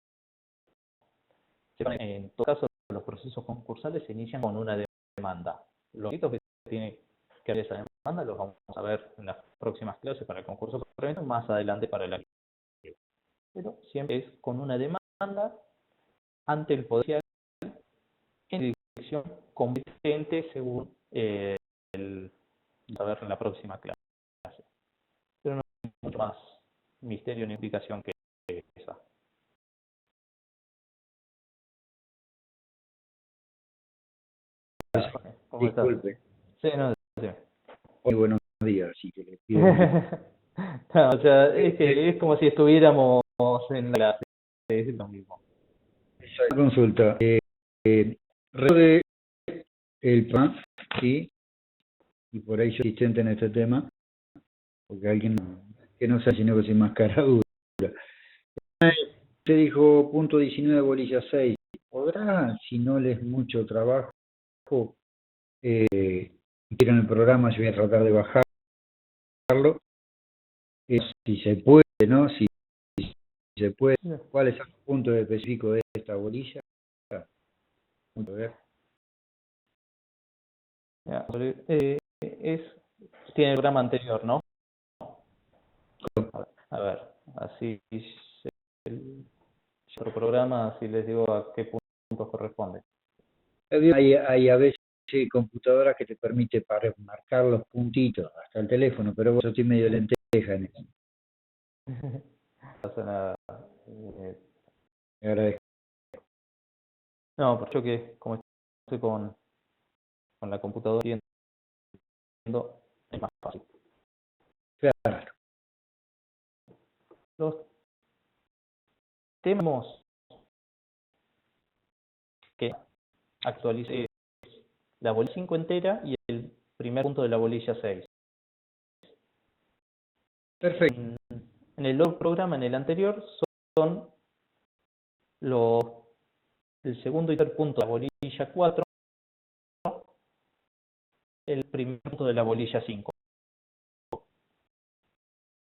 en todo caso, los procesos concursales se inician con una demanda. Los requisitos que tiene que haber esa demanda los vamos a ver en las próximas clases para el concurso previo, más adelante para el año. Pero siempre es con una demanda ante el Poder Judicial en dirección competente según a ver en la próxima clase. Pero no hay mucho más misterio ni explicación que esa. ¿Cómo estás?
Disculpe.
Sí, no, sí.
Muy buenos días, así que le pido.
No, o sea, es como si estuviéramos en la clase, es lo mismo.
Una consulta. Recuerde el plan, ¿sí? Y por ahí yo asistente en este tema, porque alguien que no sabe sino que sin máscara dura. Usted dijo punto 19, bolilla 6. ¿Podrá, si no le es mucho trabajo, quieren el programa, yo voy a tratar de bajarlo, si se puede, ¿no? Si se puede, ¿cuáles son los puntos específicos de esta bolilla? A ver.
Ya, tiene el programa anterior, ¿no? A ver, así el otro programa, así les digo a qué puntos corresponde.
Hay a veces computadoras que te permite para marcar los puntitos hasta el teléfono, pero yo estoy medio lenteja en eso.
No pasa nada.
Me agradezco.
No, por yo que como estoy con la computadora viendo, es más fácil.
Claro.
Los temas que actualice la bolilla 5 entera y el primer punto de la bolilla 6.
Perfecto.
En el otro programa, en el anterior, son el segundo y tercer punto de la bolilla 4, el primer punto de la bolilla 5.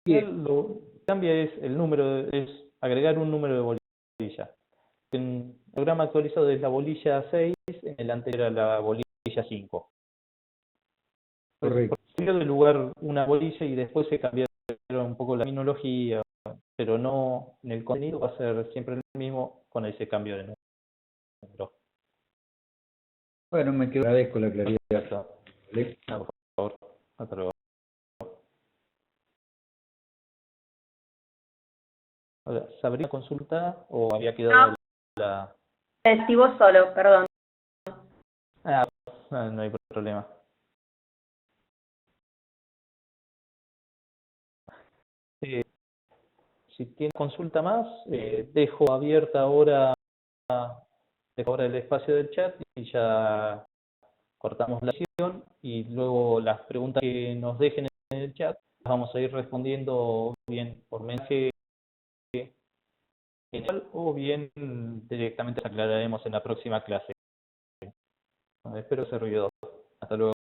Lo que cambia es el número, es agregar un número de bolilla. En el programa actualizado es la bolilla 6, en el anterior era la bolilla 5.
Correcto.
Cambió de lugar una bolilla y después se cambiaron un poco la terminología, pero no en el contenido va a ser siempre el mismo con ese cambio de número.
Bueno, me agradezco la claridad. ¿Vale?
No, por favor, hasta luego. Hola, ¿sabría consulta o había quedado la...?
Si vos solo, perdón.
No hay problema. Si tiene consulta más, dejo abierta ahora el espacio del chat y ya cortamos la sesión y luego las preguntas que nos dejen en el chat las vamos a ir respondiendo bien por mensaje general o bien directamente las aclararemos en la próxima clase. Espero ser ruido. Hasta luego.